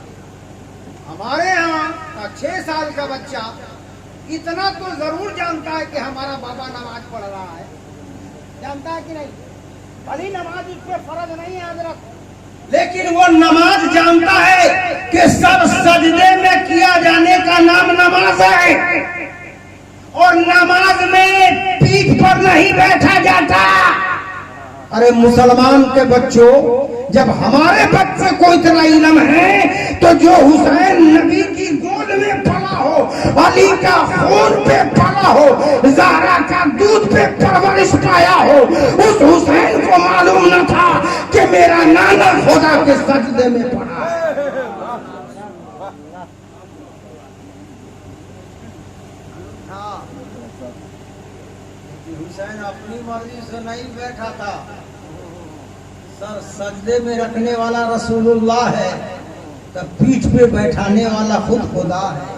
हमारे यहाँ का 6 साल का बच्चा इतना तो जरूर जानता है कि हमारा बाबा नमाज पढ़ रहा है, जानता है कि नहीं? भली नमाज इस पे फर्ज नहीं है हजरत, लेकिन वो नमाज जानता है कि सब सजदे में किया जाने का नाम नमाज है, और नमाज में पीठ पर नहीं बैठा जाता। अरे मुसलमान के बच्चों, जब हमारे बच्चे को इतना इल्म है, तो जो हुसैन नबी की गोद में पला हो, अली का खून पे पला हो, ज़हरा का दूध पे परवरिश पाया हो, उस हुसैन को मालूम न था कि मेरा नाना खुदा के सजदे में पड़ा है। हाँ, हुसैन अपनी मर्जी से नहीं बैठा था, सर सजदे में रखने वाला रसूलुल्लाह है, तब पीठ पे बैठाने वाला खुद खुदा है।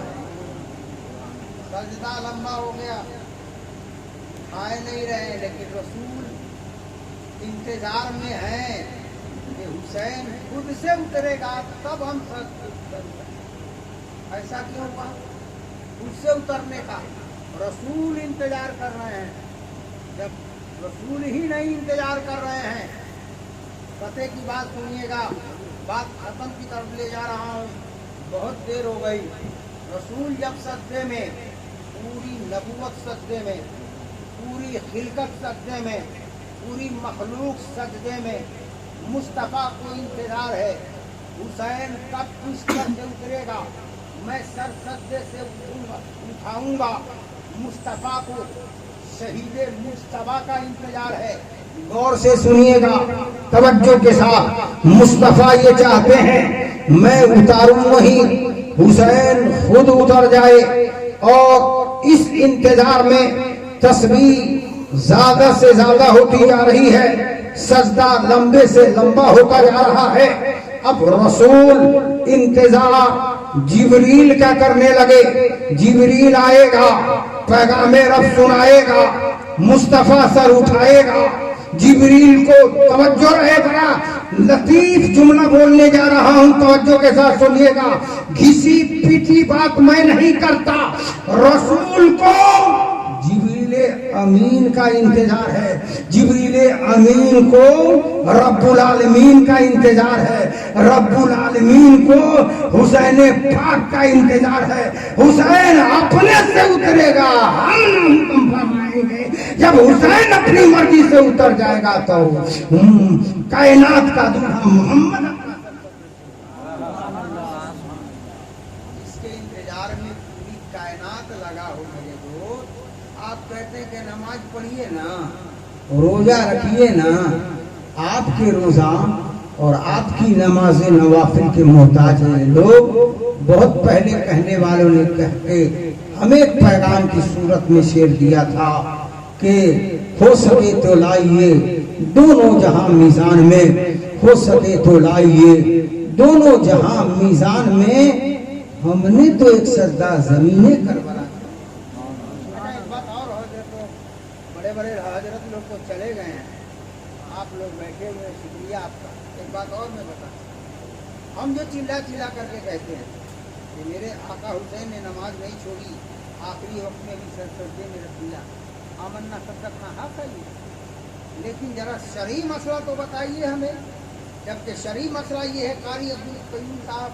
सजदा लंबा हो गया, आए नहीं रहे, लेकिन रसूल इंतजार में हैं कि हुसैन खुद से उतरेगा तब हम सजदे। ऐसा क्यों हुआ? खुद से उतरने का रसूल इंतजार कर रहे हैं। जब रसूल ही नहीं इंतजार कर रहे हैं, पते की बात सुनिएगा, बात खत्म की तरफ ले जा रहा हूँ, बहुत देर हो गई। रसूल जब सजदे में, पूरी नबूवत सजदे में, पूरी खिलकत सजदे में, पूरी मखलूक सजदे में, मुस्तफ़ा को इंतजार है हुसैन कब किस से उतरेगा, मैं सर सजदे से उठाऊंगा। मुस्तफ़ा को, शहीद मुस्तफ़ा का इंतजार है। गौर से सुनिएगा, तवज्जो के साथ। मुस्तफ़ा ये चाहते हैं मैं उतारूं वहीं, हुसैन खुद उतर जाए, और इस इंतजार में तस्बीह ज्यादा से ज्यादा होती जा रही है, सजदा लंबे से लंबा होता जा रहा है। अब रसूल इंतजार जिबरील क्या करने लगे। जिबरील आएगा, पैगामे रब सुनाएगा, मुस्तफा सर उठाएगा। जिबरील को तवज्जो रहे, बड़ा लतीफ जुमला बोलने जा रहा हूं, तवज्जो के साथ सुनिएगा। घिसी पीटी बात मैं नहीं करता। रसूल को जिबरील अमीन का इंतजार है। जिबरील अमीन को रब्बुल आलमीन का इंतजार है। रब्बुल आलमीन को हुसैन पाक का इंतजार है। हुसैन अपने से उतरेगा, हम न हुक्म फरमाएंगे। जब हुसैन अपनी मर्जी से उतर जाएगा तो कायनात का दूल्हा मोहम्मद, इसके इंतजार में पूरी कायनात लगा हो मेरे दोस्त। आप कहते हैं कि नमाज पढ़िए ना, रोजा रखिए ना, आपके रोजा और आपकी नमाज नवाफिल के मोहताज हैं लोग। बहुत पहले कहने वालों ने कह के हमें एक पैगाम की सूरत में शेर दिया था कि हो सके तो लाइए दोनों जहां मीजान में, हो सके तो लाइए दोनों जहां मीजान में। हमने तो एक सजदा जमीने करवाया। बड़े बड़े हजरत लोग तो चले गए हैं, आप लोग बैठे हुए, शुक्रिया आपका। एक बात और मैं बता, हम जो चिल्ला चिल्ला करके कहते हैं कि मेरे आका हुसैन ने नमाज नहीं छोड़ी, आखिरी वक्त में भी सरसजे में रख दिया, आमन्ना सदकना हाँ सही, लेकिन जरा शरई मसला तो बताइए हमें। जबकि शरई मसला ये है, कारी अब्दुल कयूम साहब,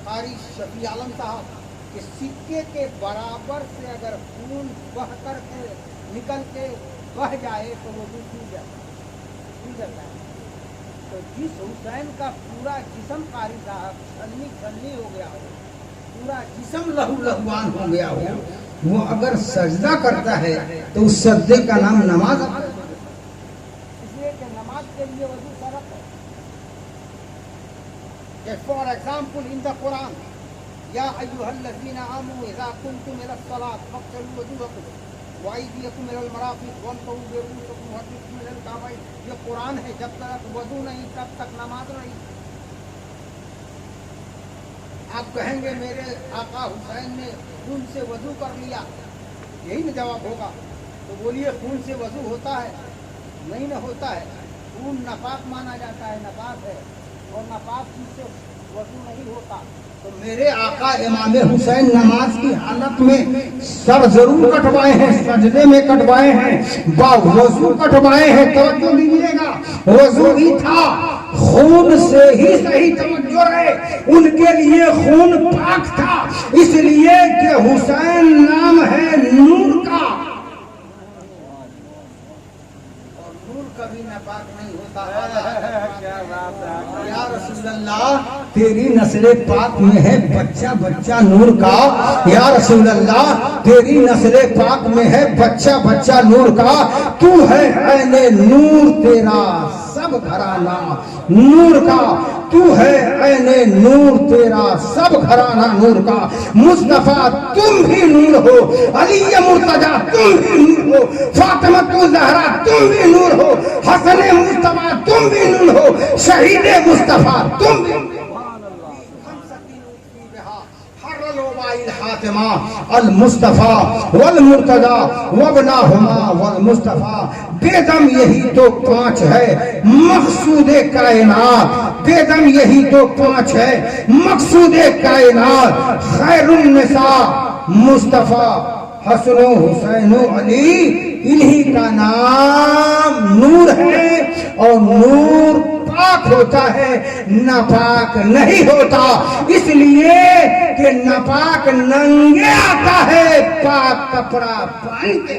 कारी शफी आलम साहब, कि सिक्के के बराबर से अगर खून बह कर के निकल के बह जाए तो वो भी छूट जाता है। तो जिस हुसैन का पूरा जिस्म, कारी साहब, छलनी छलनी हो गया हो, पूरा जिस्म लहू लहुआन हो गया हो, वो अगर सजदा करता है तो उस सजदे का नाम नमाज, इसलिए कि नमाज के लिए वजू शरत है। For example in the Quran, या अय्युहल्लज़ीना आमनू इज़ा कुंतुम इला सलात फग़सिलू वजूहकुम वअयदियकुम इलल मराफ़िक़ वमसहू बिरुऊसिकुम वअरजुलकुम इलल काबैन। ये कुरान है, जब तक वजू नहीं तब तक नमाज नहीं। आप कहेंगे मेरे आका हुसैन ने खून से वजू कर लिया, यही न जवाब होगा। तो बोलिए खून से वजू होता है? नहीं न होता है। खून नापाक माना जाता है, नापाक है, और नापाक चीज से वजू नहीं होता। तो मेरे आका इमाम हुसैन नमाज की हालत में सर जरूर कटवाए हैं, सजदे में कटवाए हैं, वजू कटवाए हैं। तवज्जो दीजिएगा, वजू ही था, खून से ही सही, तवज्जो रहे। उनके लिए खून पाक था, इसलिए कि हुसैन नाम है नूर का, और नूर कभी नापाक नहीं होता है। या रसूल अल्लाह, तेरी नस्ले पाक में है बच्चा बच्चा नूर का। या रसूल अल्लाह, तेरी नस्ले पाक में है बच्चा बच्चा नूर का। तू है ऐने नूर, तेरा सब घराना नूर का। तू है ऐने नूर, तेरा सब घराना नूर का। मुस्तफा तुम भी नूर हो, अली मुर्तजा तुम भी नूर हो, फातिमा ज़हरा तुम भी नूर हो, हसन मुस्तफा तुम भी नूर हो, शहीद मुस्तफा तुम भी। अल मुस्तफा वल मुर्तजा वबनाहुमा वल मुस्तफा। बेदम यही तो पांच है मकसूदे कायनात, बेदम यही तो पांच है मकसूदे कायनात। खैरुन निसा मुस्तफा हसनो हुसैनो अली, इन्हीं का नाम नूर है, और नूर पाक होता है, नापाक नहीं होता। इसलिए कि नापाक नंगे आता है, पाक कपड़ा पहन के